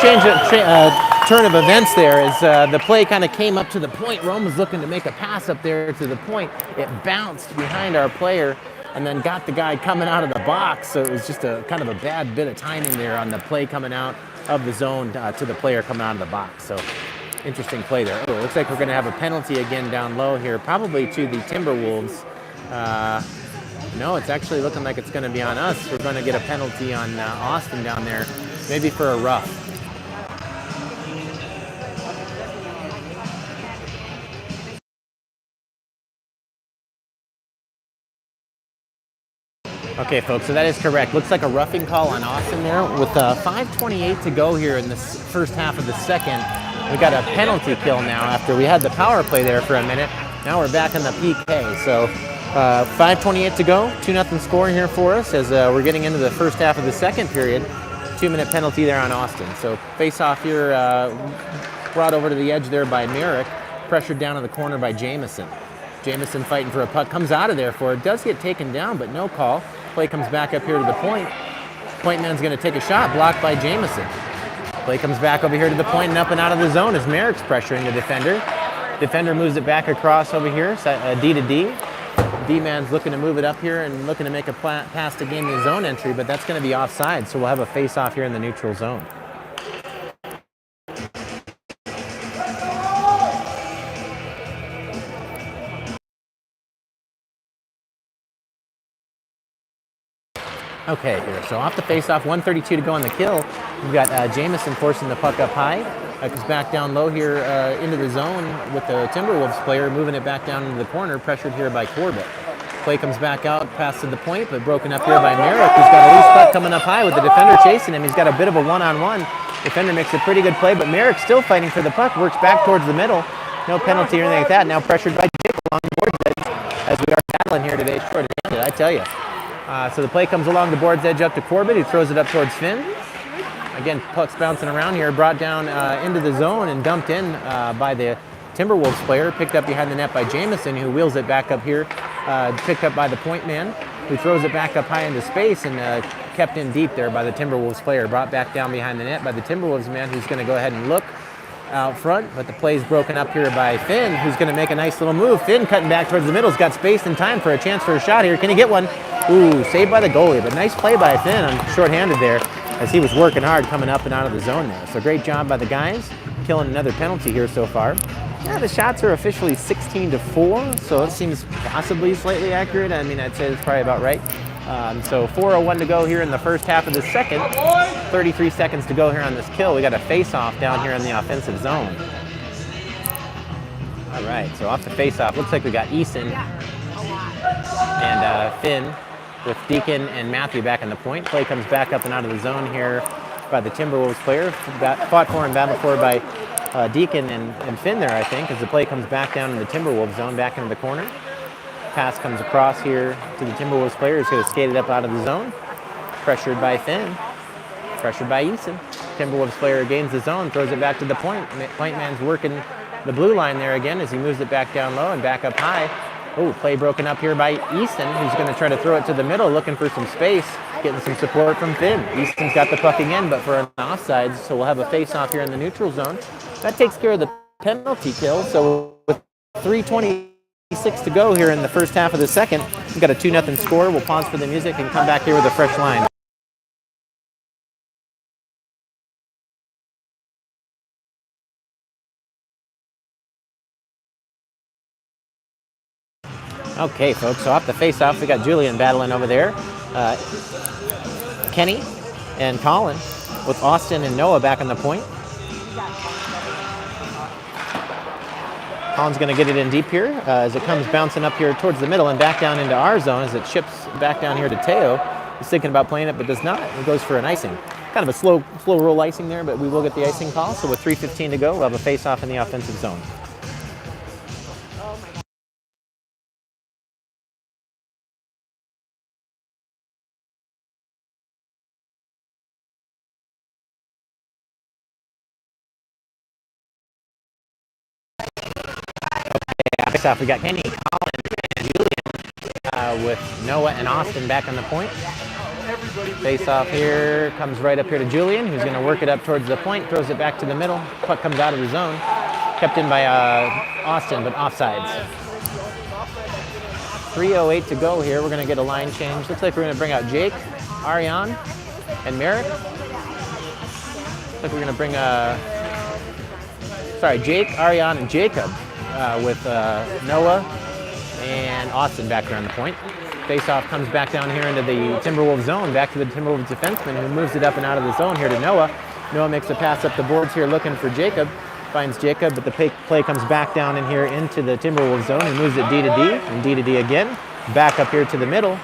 turn of events there as the play kind of came up to the point. Rome was looking to make a pass up there to the point. It bounced behind our player and then got the guy coming out of the box. So it was just a kind of a bad bit of timing there on the play coming out of the zone to the player coming out of the box. So interesting play there. Oh, it looks like we're going to have a penalty again down low here, probably to the Timberwolves. No, it's actually looking like it's going to be on us. We're going to get a penalty on Austin down there, maybe for a rough. Okay, folks, so that is correct. Looks like a roughing call on Austin there. With 5:28 to go here in the first half of the second, we got a penalty kill now after we had the power play there for a minute. Now we're back in the PK. So 5:28 to go, 2-0 score here for us as we're getting into the first half of the second period. 2-minute penalty there on Austin. So face-off here brought over to the edge there by Merrick, pressured down in the corner by Jamison. Jamison fighting for a puck, comes out of there for it, does get taken down, but no call. Play comes back up here to the point. Point man's going to take a shot, blocked by Jamison. Play comes back over here to the point and up and out of the zone as Merrick's pressuring the defender. Defender moves it back across over here, D to D. D-man's looking to move it up here and looking to make a pass to gain the zone entry, but that's going to be offside, so we'll have a face-off here in the neutral zone. Okay, here. So off the face-off, 132 to go on the kill. We've got Jamison forcing the puck up high. Comes back down low here into the zone with the Timberwolves player, moving it back down into the corner, pressured here by Corbett. Play comes back out, pass to the point, but broken up here by Merrick, who's got a loose puck coming up high with the defender chasing him. He's got a bit of a one-on-one. Defender makes a pretty good play, but Merrick still fighting for the puck, works back towards the middle. No penalty or anything like that. Now pressured by Jake along the board's edge, as we are battling here today, short-handed, I tell you. So the play comes along the board's edge up to Corbett, who throws it up towards Finn. Again, puck's bouncing around here, brought down into the zone and dumped in by the Timberwolves player, picked up behind the net by Jamison, who wheels it back up here, picked up by the point man, who throws it back up high into space and kept in deep there by the Timberwolves player, brought back down behind the net by the Timberwolves man, who's going to go ahead and look out front, but the play's broken up here by Finn, who's going to make a nice little move. Finn cutting back towards the middle, has got space and time for a chance for a shot here. Can he get one? Ooh, saved by the goalie, but nice play by Finn on shorthanded there, as he was working hard coming up and out of the zone there. So great job by the guys, killing another penalty here so far. Yeah, the shots are officially 16-4, so it seems possibly slightly accurate. I mean, I'd say it's probably about right. So 4:01 to go here in the first half of the second. 33 seconds to go here on this kill. We got a face-off down here in the offensive zone. All right, so off the face-off, looks like we got Eason and Finn with Deacon and Matthew back in the point. Play comes back up and out of the zone here by the Timberwolves player. Fought for and battled for by Deacon and Finn there, I think, as the play comes back down in the Timberwolves zone, back into the corner. Pass comes across here to the Timberwolves player, who's going to skate it up out of the zone. Pressured by Finn. Pressured by Eason. Timberwolves player gains the zone, throws it back to the point. Point man's working the blue line there again as he moves it back down low and back up high. Oh, play broken up here by Easton, who's going to try to throw it to the middle, looking for some space, getting some support from Finn. Easton's got the puck again, but for an offside, so we'll have a face-off here in the neutral zone. That takes care of the penalty kill, so with 3:26 to go here in the first half of the second, we've got a 2-0 score. We'll pause for the music and come back here with a fresh line. Okay, folks, so off the face-off, we got Julian battling over there. Kenny and Colin with Austin and Noah back on the point. Colin's going to get it in deep here as it comes bouncing up here towards the middle and back down into our zone as it chips back down here to Teo. He's thinking about playing it, but does not. He goes for an icing. Kind of a slow roll icing there, but we will get the icing call. So with 3:15 to go, we'll have a face-off in the offensive zone. Off, we got Kenny, Colin, and Julian with Noah and Austin back on the point. Face off here, comes right up here to Julian, who's going to work it up towards the point, throws it back to the middle. Puck comes out of the zone. Kept in by Austin, but offsides. 3:08 to go here. We're going to get a line change. Looks like we're going to bring out Jake, Ariane, and Merrick. Looks like we're going to bring Jake, Ariane, and Jacob. With Noah and Austin back there on the point. Face-off comes back down here into the Timberwolves zone, back to the Timberwolves defenseman who moves it up and out of the zone here to Noah. Noah makes a pass up the boards here looking for Jacob. Finds Jacob, but the play comes back down in here into the Timberwolves zone and moves it D to D, and D to D again. Back up here to the middle.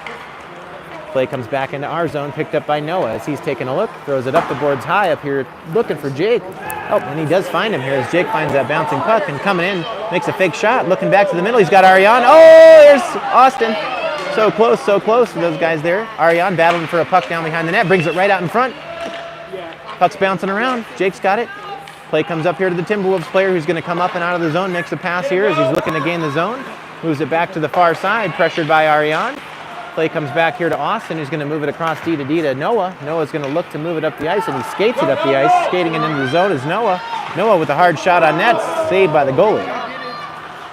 Play comes back into our zone, picked up by Noah as he's taking a look, throws it up the boards high up here looking for Jake. Oh, and he does find him here as Jake finds that bouncing puck and coming in, makes a fake shot, looking back to the middle. He's got Ariane. Oh, there's Austin. So close to those guys there. Ariane battling for a puck down behind the net, brings it right out in front. Puck's bouncing around. Jake's got it. Play comes up here to the Timberwolves player who's going to come up and out of the zone, makes a pass here as he's looking to gain the zone. Moves it back to the far side, pressured by Ariane. Play comes back here to Austin, who's going to move it across D to Noah. Noah's going to look to move it up the ice, and he skates it up the ice. Skating it into the zone is Noah. Noah with a hard shot on net, saved by the goalie.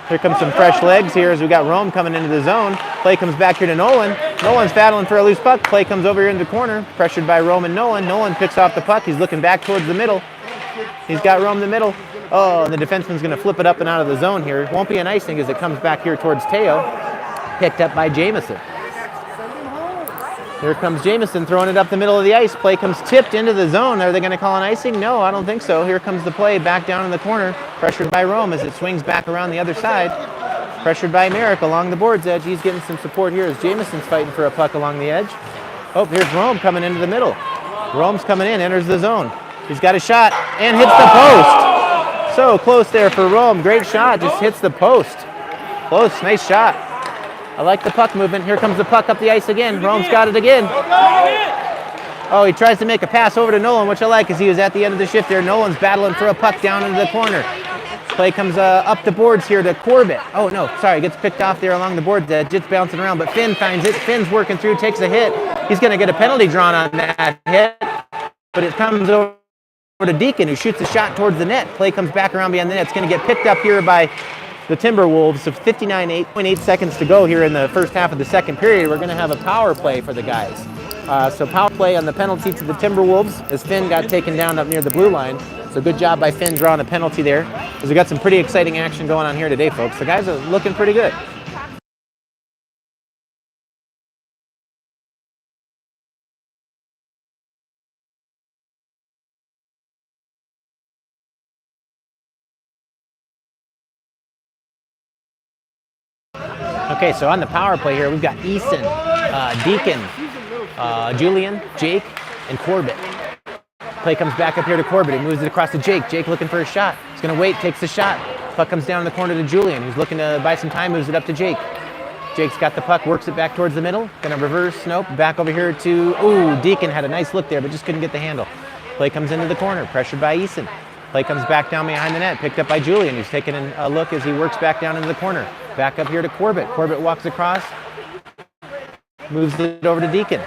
Here comes some fresh legs here as we got Rome coming into the zone. Play comes back here to Nolan. Nolan's battling for a loose puck. Play comes over here into the corner, pressured by Rome and Nolan. Nolan picks off the puck. He's looking back towards the middle. He's got Rome in the middle. Oh, and the defenseman's going to flip it up and out of the zone here. Won't be an icing as it comes back here towards Teo. Picked up by Jamison. Here comes Jamison throwing it up the middle of the ice. Play comes tipped into the zone. Are they going to call an icing? No, I don't think so. Here comes the play back down in the corner. Pressured by Rome as it swings back around the other side. Pressured by Merrick along the boards edge. He's getting some support here as Jamison's fighting for a puck along the edge. Oh, here's Rome coming into the middle. Rome's coming in, enters the zone. He's got a shot and hits the post. So close there for Rome. Great shot, just hits the post. Close, nice shot. I like the puck movement. Here comes the puck up the ice again. Rome's got it again. Oh, he tries to make a pass over to Nolan, which I like because he was at the end of the shift there. Nolan's battling for a puck down into the corner. Play comes up the boards here to Corbett. Oh, no, sorry, gets picked off there along the boards. Just bouncing around, but Finn finds it. Finn's working through, takes a hit. He's going to get a penalty drawn on that hit, but it comes over to Deacon, who shoots a shot towards the net. Play comes back around behind the net. It's going to get picked up here by the Timberwolves. So 59.8 seconds to go here in the first half of the second period. We're going to have a power play for the guys. So power play on the penalty to the Timberwolves as Finn got taken down up near the blue line. So good job by Finn drawing a penalty there. Because we got some pretty exciting action going on here today, folks. The guys are looking pretty good. Okay, so on the power play here, we've got Eason, Deacon, Julian, Jake, and Corbett. Play comes back up here to Corbett. He moves it across to Jake. Jake looking for a shot. He's going to wait, takes the shot. Puck comes down in the corner to Julian, who's looking to buy some time, moves it up to Jake. Jake's got the puck, works it back towards the middle. Going to reverse, nope, back over here to, ooh, Deacon had a nice look there, but just couldn't get the handle. Play comes into the corner, pressured by Eason. Play comes back down behind the net, picked up by Julian, who's taking a look as he works back down into the corner. Back up here to Corbett. Corbett walks across, moves it over to Deacon.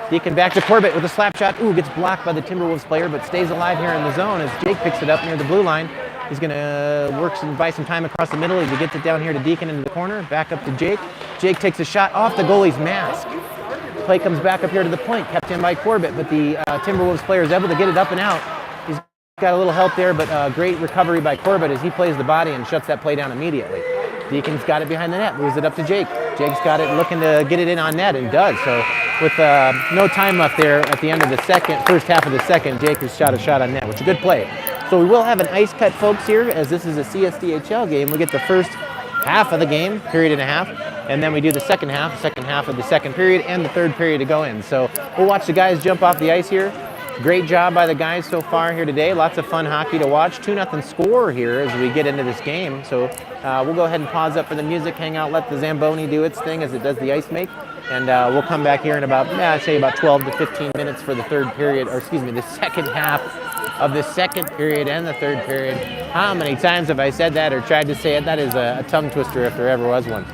Deacon back to Corbett with a slap shot. Ooh, gets blocked by the Timberwolves player, but stays alive here in the zone as Jake picks it up near the blue line. He's going to work and buy some time across the middle as he gets it down here to Deacon into the corner. Back up to Jake. Jake takes a shot off the goalie's mask. Play comes back up here to the point, kept in by Corbett, but the Timberwolves player is able to get it up and out. He's got a little help there, but great recovery by Corbett as he plays the body and shuts that play down immediately. Deacon's got it behind the net, moves it up to Jake. Jake's got it looking to get it in on net and does. So with no time left there at the end of the first half of the second, Jake has shot a shot on net, which is a good play. So we will have an ice cut, folks, here, as this is a CSDHL game. We get the first half of the game, period and a half, and then we do the second half of the second period, and the third period to go in. So we'll watch the guys jump off the ice here. Great job by the guys so far here today. Lots of fun hockey to watch. 2-0 score here as we get into this game. So we'll go ahead and pause up for the music, hang out, let the Zamboni do its thing as it does the ice make. And we'll come back here in about, I'd say about 12 to 15 minutes for the third period, or excuse me, the second half of the second period and the third period. How many times have I said that or tried to say it? That is a tongue twister if there ever was one.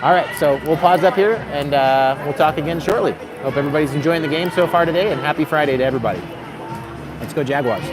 All right, so we'll pause up here and we'll talk again shortly. Hope everybody's enjoying the game so far today, and happy Friday to everybody. Let's go Jaguars.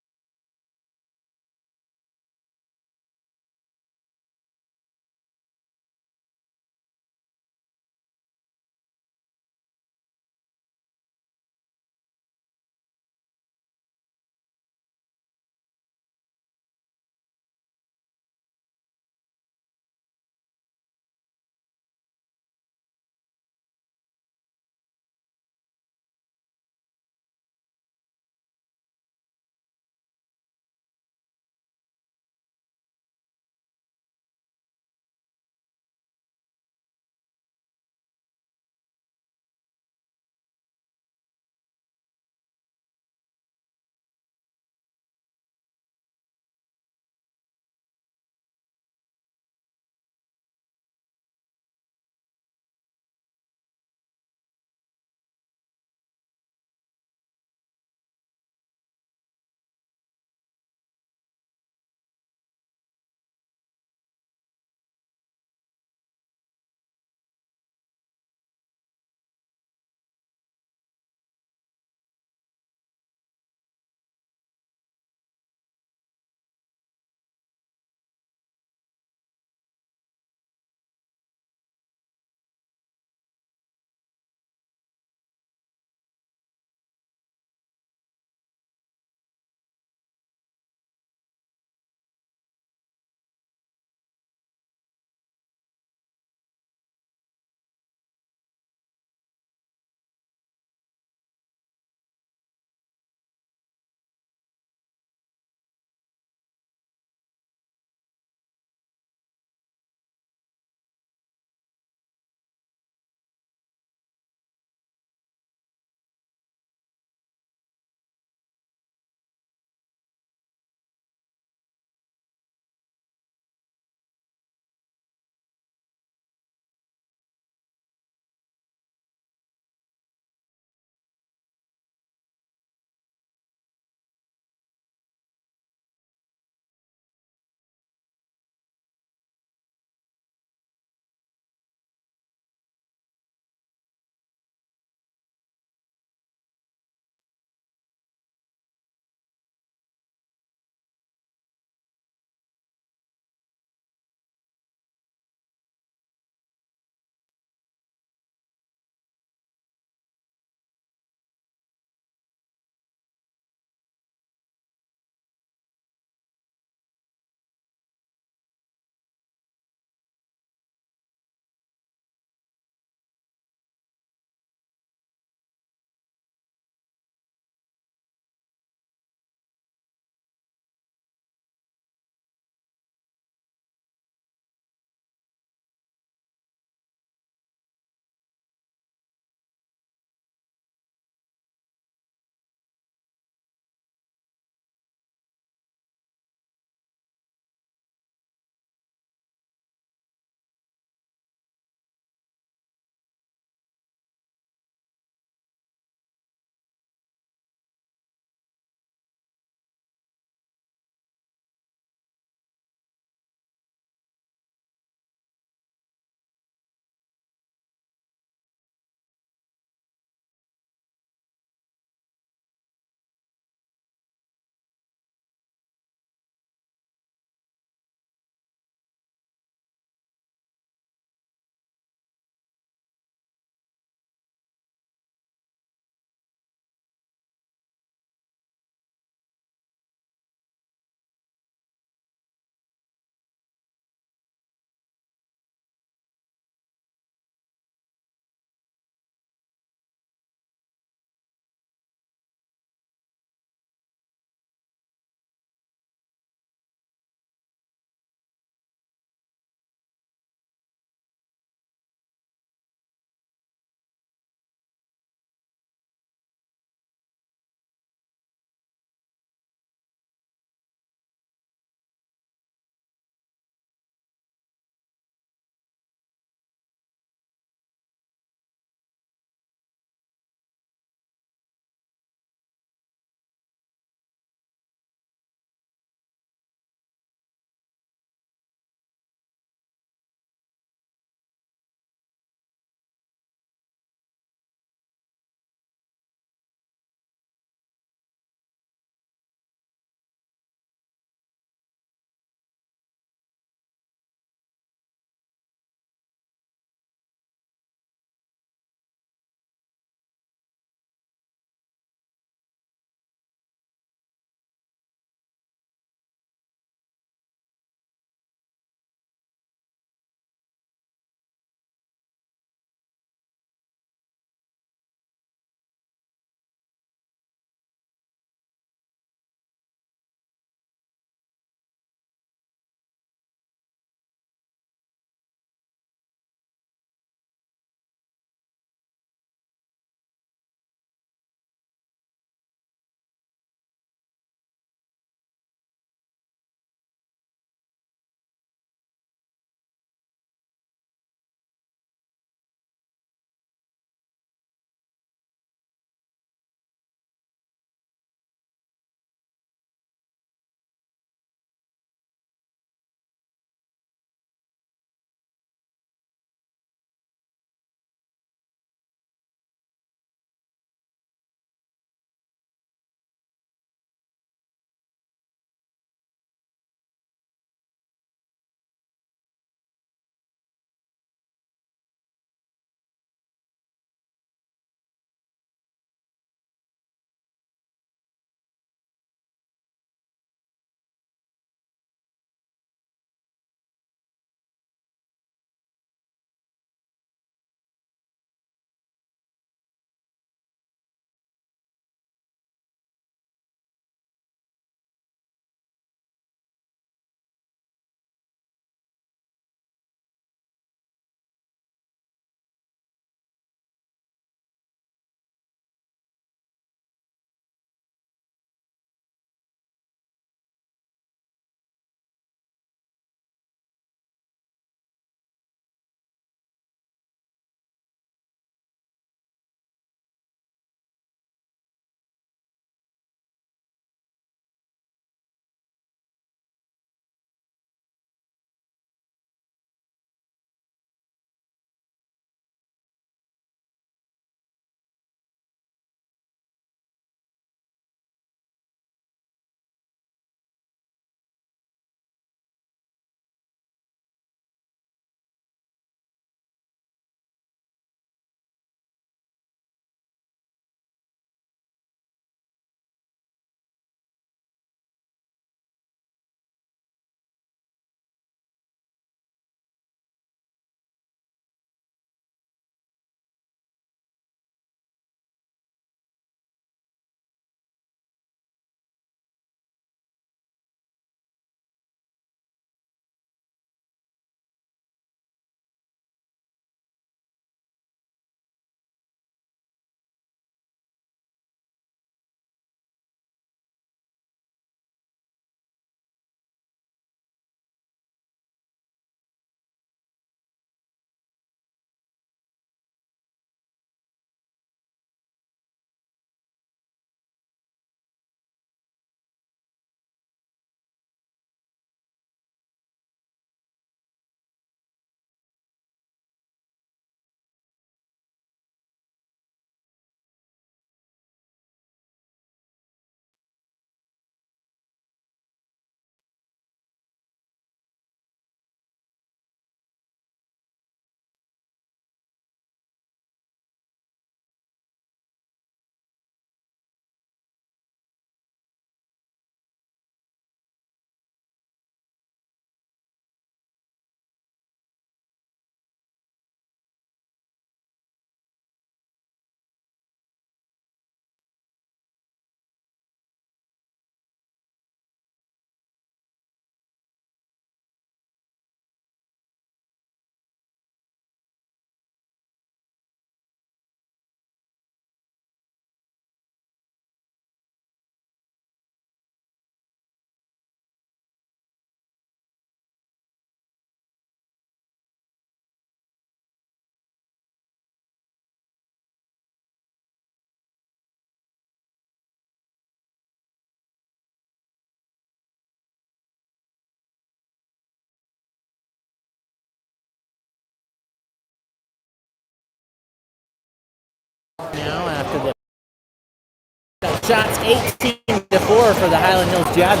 shots, 18-4 for the Highland Hills Jaguars.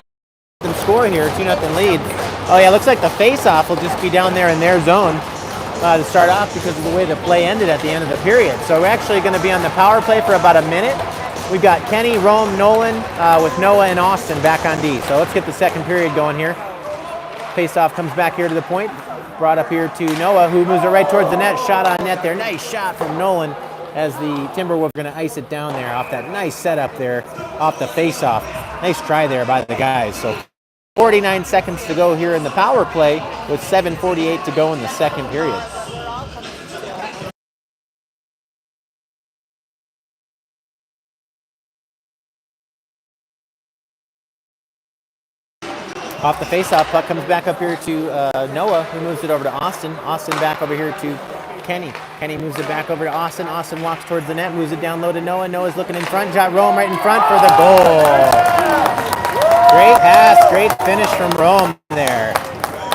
Score here, 2-0 lead. Oh yeah, looks like the face-off will just be down there in their zone to start off because of the way the play ended at the end of the period. So we're actually going to be on the power play for about a minute. We've got Kenny, Rome, Nolan with Noah and Austin back on D. So let's get the second period going here. Face-off comes back here to the point. Brought up here to Noah, who moves it right towards the net. Shot on net there. Nice shot from Nolan as the Timberwolves are going to ice it down there off that nice setup there off the face-off. Nice try there by the guys. So 49 seconds to go here in the power play with 7:48 to go in the second period. Off the face-off, puck comes back up here to Noah, who moves it over to Austin. Austin back over here to Kenny. Kenny moves it back over to Austin. Austin walks towards the net, moves it down low to Noah. Noah's looking in front. Got Rome right in front for the goal. Great pass, great finish from Rome there.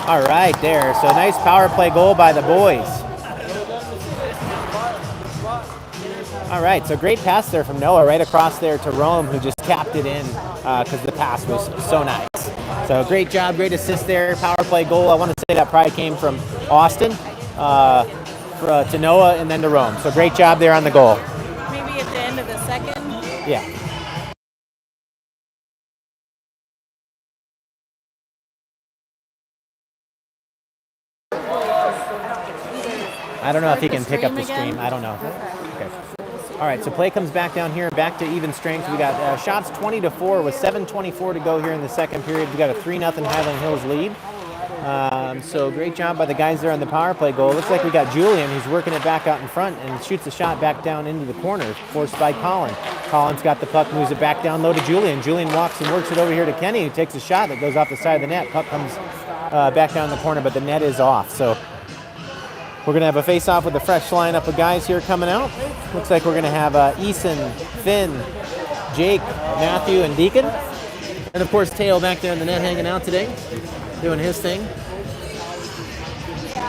All right, there. So nice power play goal by the boys. All right, so great pass there from Noah right across there to Rome, who just tapped it in because the pass was so nice. So great job, great assist there, power play goal. I want to say that probably came from Austin to Noah and then to Rome. So great job there on the goal. Maybe at the end of the second? Yeah. I don't know if he can pick up the stream. I don't know. Okay. All right, so play comes back down here, back to even strength. We got shots 20-4 with 7:24 to go here in the second period. We got a 3-0 Highland Hills lead. So great job by the guys there on the power play goal. Looks like we got Julian, who's working it back out in front and shoots a shot back down into the corner, forced by Colin. Colin's got the puck, moves it back down low to Julian. Julian walks and works it over here to Kenny, who takes a shot that goes off the side of the net. Puck comes back down the corner, but the net is off. So we're going to have a face-off with a fresh lineup of guys here coming out. Looks like we're going to have Eason, Finn, Jake, Matthew, and Deacon. And, of course, Teo back there in the net hanging out today, doing his thing.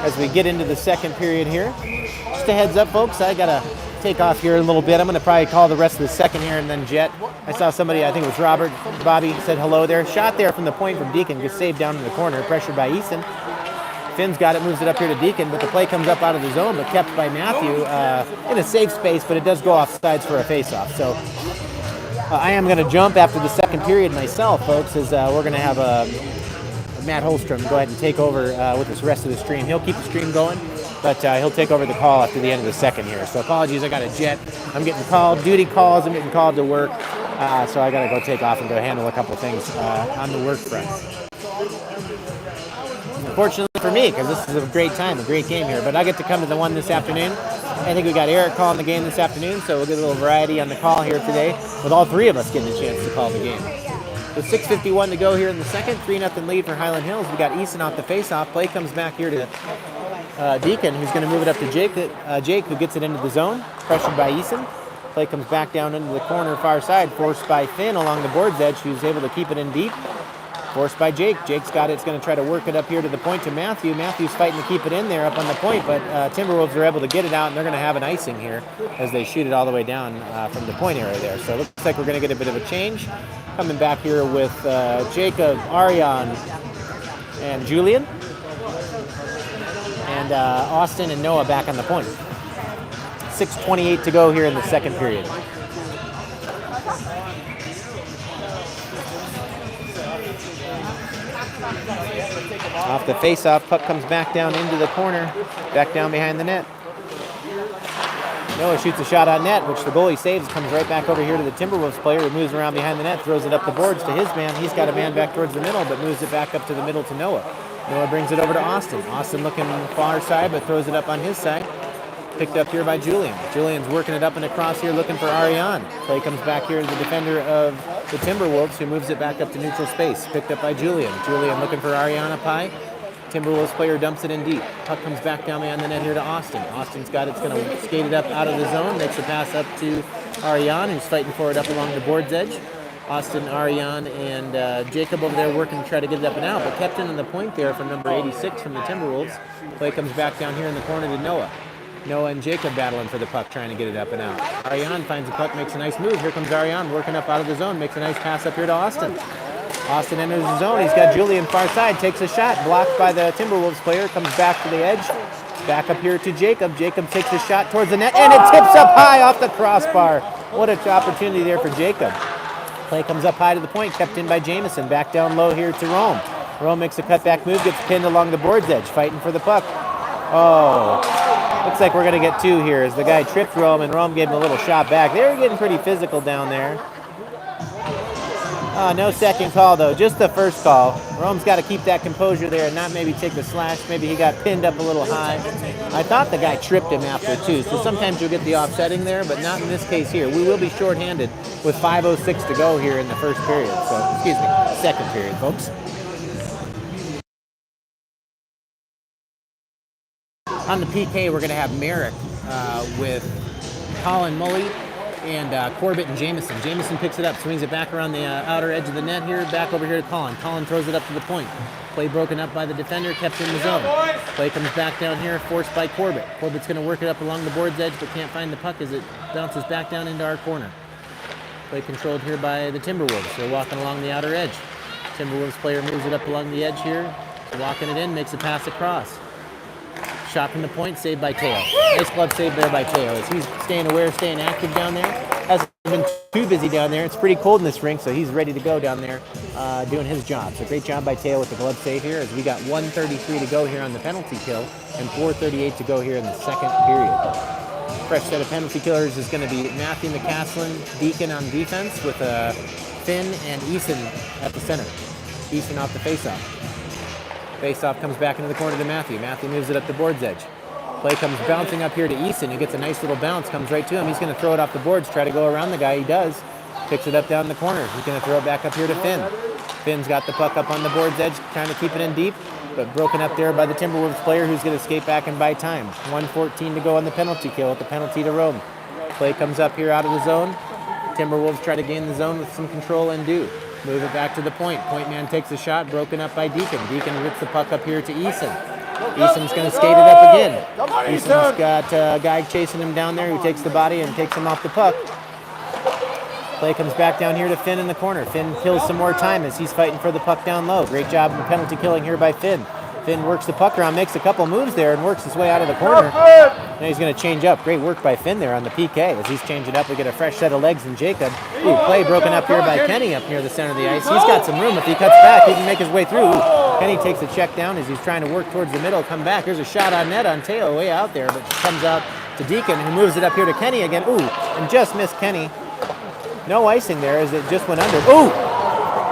As we get into the second period here. Just a heads up, folks, I got to take off here in a little bit. I'm going to probably call the rest of the second here and then jet. I saw somebody, I think it was Robert, Bobby, said hello there. Shot there from the point from Deacon, gets saved down in the corner, pressured by Eason. Finn's got it, moves it up here to Deacon, but the play comes up out of the zone, but kept by Matthew in a safe space, but it does go off sides for a face-off. So I am going to jump after the second period myself, folks, as we're going to have Matt Holstrom go ahead and take over with this rest of the stream. He'll keep the stream going, but he'll take over the call after the end of the second here. So apologies, I got a jet. I'm getting called, duty calls, I'm getting called to work, so I got to go take off and go handle a couple things on the work front. Fortunately for me, because this is a great time, a great game here. But I get to come to the one this afternoon. I think we got Eric calling the game this afternoon, so we'll get a little variety on the call here today, with all three of us getting a chance to call the game. With 6:51 to go here in the second, 3-0 lead for Highland Hills. We got Eason off the face-off. Play comes back here to Deacon, who's going to move it up to Jake, who gets it into the zone, pressured by Eason. Play comes back down into the corner far side, forced by Finn along the board's edge, who's able to keep it in deep. Forced by Jake. Jake's got it. It's going to try to work it up here to the point to Matthew. Matthew's fighting to keep it in there up on the point, but Timberwolves are able to get it out, and they're going to have an icing here as they shoot it all the way down from the point area there. So it looks like we're going to get a bit of a change. Coming back here with Jacob, Ariane, and Julian. And Austin and Noah back on the point. 6:28 to go here in the second period. Off the face-off, puck comes back down into the corner, back down behind the net. Noah shoots a shot on net, which the goalie saves, comes right back over here to the Timberwolves player, who moves around behind the net, throws it up the boards to his man. He's got a man back towards the middle, but moves it back up to the middle to Noah. Noah brings it over to Austin. Austin looking far side, but throws it up on his side. Picked up here by Julian. Julian's working it up and across here, looking for Ariane. Play comes back here to the defender of the Timberwolves, who moves it back up to neutral space. Picked up by Julian. Julian looking for Ariane up high. Timberwolves player dumps it in deep. Puck comes back down behind the net here to Austin. Austin's got it. It's going to skate it up out of the zone. Makes a pass up to Ariane, who's fighting for it up along the board's edge. Austin, Ariane, and Jacob over there working to try to get it up and out, but kept in on the point there from number 86 from the Timberwolves. Play comes back down here in the corner to Noah. Noah and Jacob battling for the puck, trying to get it up and out. Ariane finds the puck, makes a nice move. Here comes Ariane working up out of the zone, makes a nice pass up here to Austin. Austin enters the zone. He's got Julian far side, takes a shot, blocked by the Timberwolves player, comes back to the edge. Back up here to Jacob. Jacob takes a shot towards the net, and it tips up high off the crossbar. What an opportunity there for Jacob. Play comes up high to the point, kept in by Jamison. Back down low here to Rome. Rome makes a cutback move, gets pinned along the board's edge, fighting for the puck. Oh, looks like we're going to get two here as the guy tripped Rome, and Rome gave him a little shot back. They were getting pretty physical down there. No second call, though, just the first call. Rome's got to keep that composure there and not maybe take the slash. Maybe he got pinned up a little high. I thought the guy tripped him after two, so sometimes you'll get the offsetting there, but not in this case here. We will be shorthanded with 5:06 to go here in the first period. So, excuse me, second period, folks. On the PK, we're going to have Merrick with Colin Mully and Corbett and Jamison. Jamison picks it up, swings it back around the outer edge of the net here, back over here to Colin. Colin throws it up to the point. Play broken up by the defender, kept in the zone. Play comes back down here, forced by Corbett. Corbett's going to work it up along the board's edge, but can't find the puck as it bounces back down into our corner. Play controlled here by the Timberwolves. They're walking along the outer edge. Timberwolves player moves it up along the edge here, walking it in, makes a pass across. Shot from the point, saved by Teo. Nice glove save there by Teo as he's staying aware, staying active down there. Hasn't been too busy down there. It's pretty cold in this rink, so he's ready to go down there doing his job. So great job by Teo with the glove save here as we got 1:33 to go here on the penalty kill and 4:38 to go here in the second period. Fresh set of penalty killers is going to be Matthew McCaslin, Deacon on defense with Finn and Eason at the center. Eason off the faceoff. Faceoff comes back into the corner to Matthew. Matthew moves it up the board's edge. Play comes bouncing up here to Eason, who gets a nice little bounce, comes right to him. He's going to throw it off the boards, try to go around the guy. He does. Picks it up down the corner. He's going to throw it back up here to Finn. Finn's got the puck up on the board's edge, trying to keep it in deep, but broken up there by the Timberwolves player, who's going to skate back and buy time. 1:14 to go on the penalty kill with the penalty to Rome. Play comes up here out of the zone. Timberwolves try to gain the zone with some control and do. Move it back to the point. Point man takes a shot, broken up by Deacon. Deacon rips the puck up here to Eason. Eason's going to skate it up again. Eason's got a guy chasing him down there who takes the body and takes him off the puck. Play comes back down here to Finn in the corner. Finn kills some more time as he's fighting for the puck down low. Great job in penalty killing here by Finn. Finn works the puck around, makes a couple moves there, and works his way out of the corner. Now he's going to change up. Great work by Finn there on the PK. As he's changing up, we get a fresh set of legs in Jacob. Ooh, play broken up here by Kenny up near the center of the ice. He's got some room. If he cuts back, he can make his way through. Ooh, Kenny takes a check down as he's trying to work towards the middle, come back. Here's a shot on net on Teo, way out there, but comes out to Deacon, who moves it up here to Kenny again. Ooh, and just missed Kenny. No icing there as it just went under. Ooh!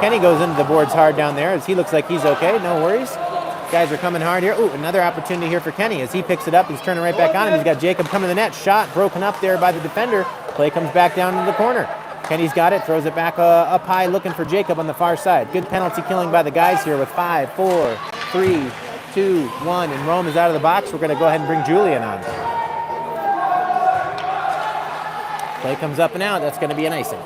Kenny goes into the boards hard down there as he looks like he's okay. No worries. Guys are coming hard here. Ooh, another opportunity here for Kenny as he picks it up. He's turning right back on him. He's got Jacob coming to the net. Shot broken up there by the defender. Play comes back down into the corner. Kenny's got it. Throws it back up high looking for Jacob on the far side. Good penalty killing by the guys here with 5, 4, 3, 2, 1. And Rome is out of the box. We're going to go ahead and bring Julian on. Play comes up and out. That's going to be an icing.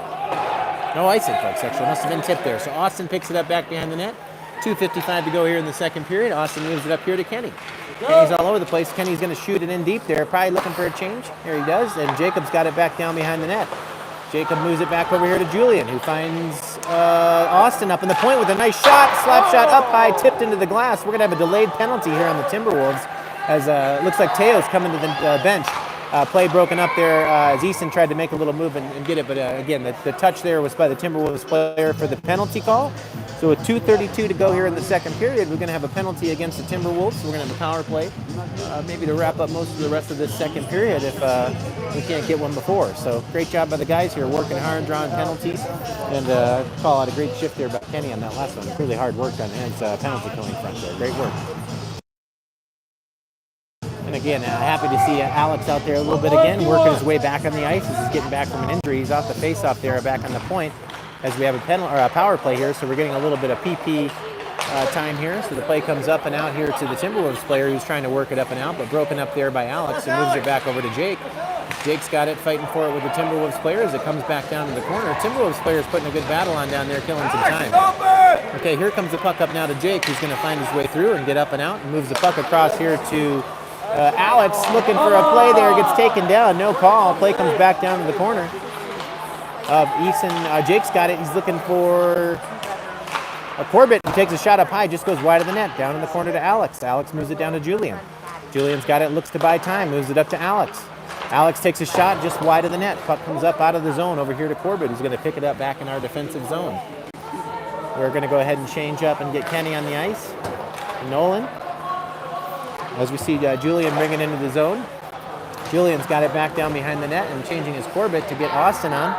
No icing, folks, actually. Must have been tipped there. So Austin picks it up back behind the net. 2:55 to go here in the second period. Austin moves it up here to Kenny. Kenny's all over the place. Kenny's going to shoot it in deep there. Probably looking for a change. Here he does. And Jacob's got it back down behind the net. Jacob moves it back over here to Julian, who finds Austin up in the point with a nice shot. Slap shot up high, tipped into the glass. We're going to have a delayed penalty here on the Timberwolves as looks like Teo's coming to the bench. Play broken up there as Easton tried to make a little move and get it. But again, the touch there was by the Timberwolves player for the penalty call. So with 2:32 to go here in the second period, we're going to have a penalty against the Timberwolves. We're going to have a power play, maybe to wrap up most of the rest of this second period if we can't get one before. So great job by the guys here, working hard, drawing penalties, and call out a great shift there by Kenny on that last one. Really hard work on his penalty killing front there. Great work. And again, happy to see Alex out there a little bit again, working his way back on the ice as he's getting back from an injury. He's off the face-off there, back on the point, as we have a power play here. So we're getting a little bit of PP time here. So the play comes up and out here to the Timberwolves player who's trying to work it up and out, but broken up there by Alex and moves it back over to Jake. Jake's got it, fighting for it with the Timberwolves player as it comes back down to the corner. Timberwolves player's putting a good battle on down there, killing some time. Okay, here comes the puck up now to Jake, who's going to find his way through and get up and out and moves the puck across here to Alex looking for a play there, gets taken down. No call. Play comes back down to the corner. Jake's got it. He's looking for a Corbett and takes a shot up high, just goes wide of the net. Down in the corner to Alex. Alex moves it down to Julian. Julian's got it, looks to buy time, moves it up to Alex. Alex takes a shot just wide of the net. Puck comes up out of the zone over here to Corbett, who's going to pick it up back in our defensive zone. We're going to go ahead and change up and get Kenny on the ice. Nolan. As we see Julian bringing into the zone. Julian's got it back down behind the net and changing his Corbett to get Austin on.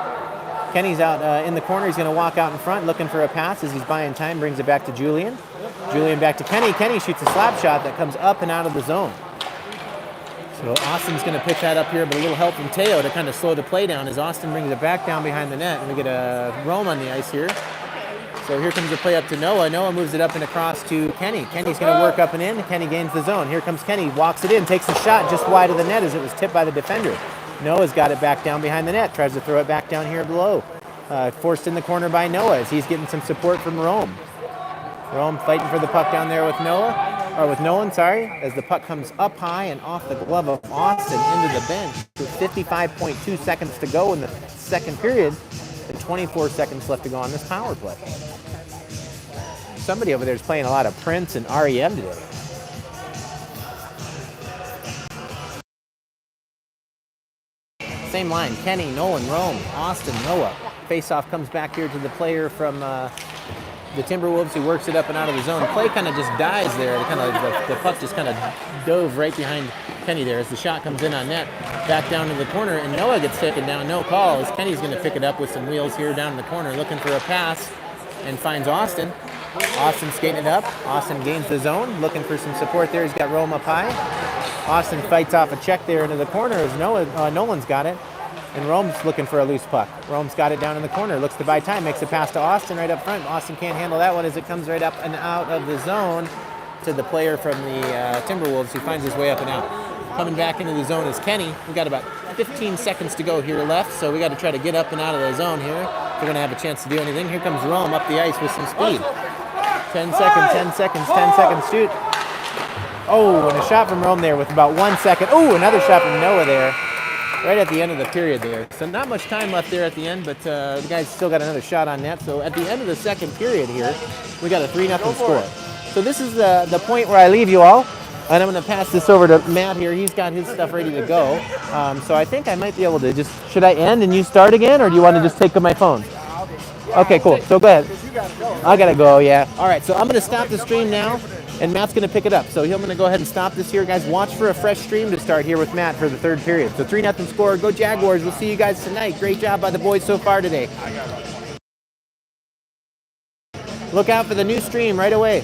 Kenny's out in the corner. He's going to walk out in front looking for a pass as he's buying time. Brings it back to Julian. Julian back to Kenny. Kenny shoots a slap shot that comes up and out of the zone. So Austin's going to pitch that up here, but a little help from Teo to kind of slow the play down as Austin brings it back down behind the net. And we get a Rome on the ice here. So here comes the play up to Noah. Noah moves it up and across to Kenny. Kenny's going to work up and in. Kenny gains the zone. Here comes Kenny. Walks it in. Takes the shot just wide of the net as it was tipped by the defender. Noah's got it back down behind the net. Tries to throw it back down here below. Forced in the corner by Noah as he's getting some support from Rome. Rome fighting for the puck down there with Nolan, as the puck comes up high and off the glove of Austin into the bench. With 55.2 seconds to go in the second period and 24 seconds left to go on this power play. Somebody over there is playing a lot of Prince and REM today. Same line, Kenny, Nolan, Rome, Austin, Noah. Face-off comes back here to the player from the Timberwolves who works it up and out of the zone. Play kind of just dies there. The puck just kind of dove right behind Kenny there as the shot comes in on net. Back down to the corner, and Noah gets taken down. No call as Kenny's going to pick it up with some wheels here down in the corner, looking for a pass, and finds Austin. Austin skating it up. Austin gains the zone, looking for some support there. He's got Rome up high. Austin fights off a check there into the corner as Nolan's got it. And Rome's looking for a loose puck. Rome's got it down in the corner, looks to buy time, makes a pass to Austin right up front. Austin can't handle that one as it comes right up and out of the zone to the player from the Timberwolves who finds his way up and out. Coming back into the zone is Kenny. We got about 15 seconds to go here left, so we got to try to get up and out of the zone here if we're going to have a chance to do anything. Here comes Rome up the ice with some speed. 10 seconds, shoot. Oh, and a shot from Rome there with about 1 second. Oh, another shot from Noah there. Right at the end of the period there. So not much time left there at the end, but the guy's still got another shot on net. So at the end of the second period here, we got a 3-0 score. So this is the point where I leave you all. And I'm going to pass this over to Matt here. He's got his stuff ready to go. So I think I might be able to just, should I end and you start again, or do you want to just take my phone? Okay, cool. So go ahead. I got to go, yeah. All right, so I'm going to stop the stream now. And Matt's going to pick it up. So I'm going to go ahead and stop this here. Guys, watch for a fresh stream to start here with Matt for the third period. So 3-0 score. Go Jaguars. We'll see you guys tonight. Great job by the boys so far today. Look out for the new stream right away.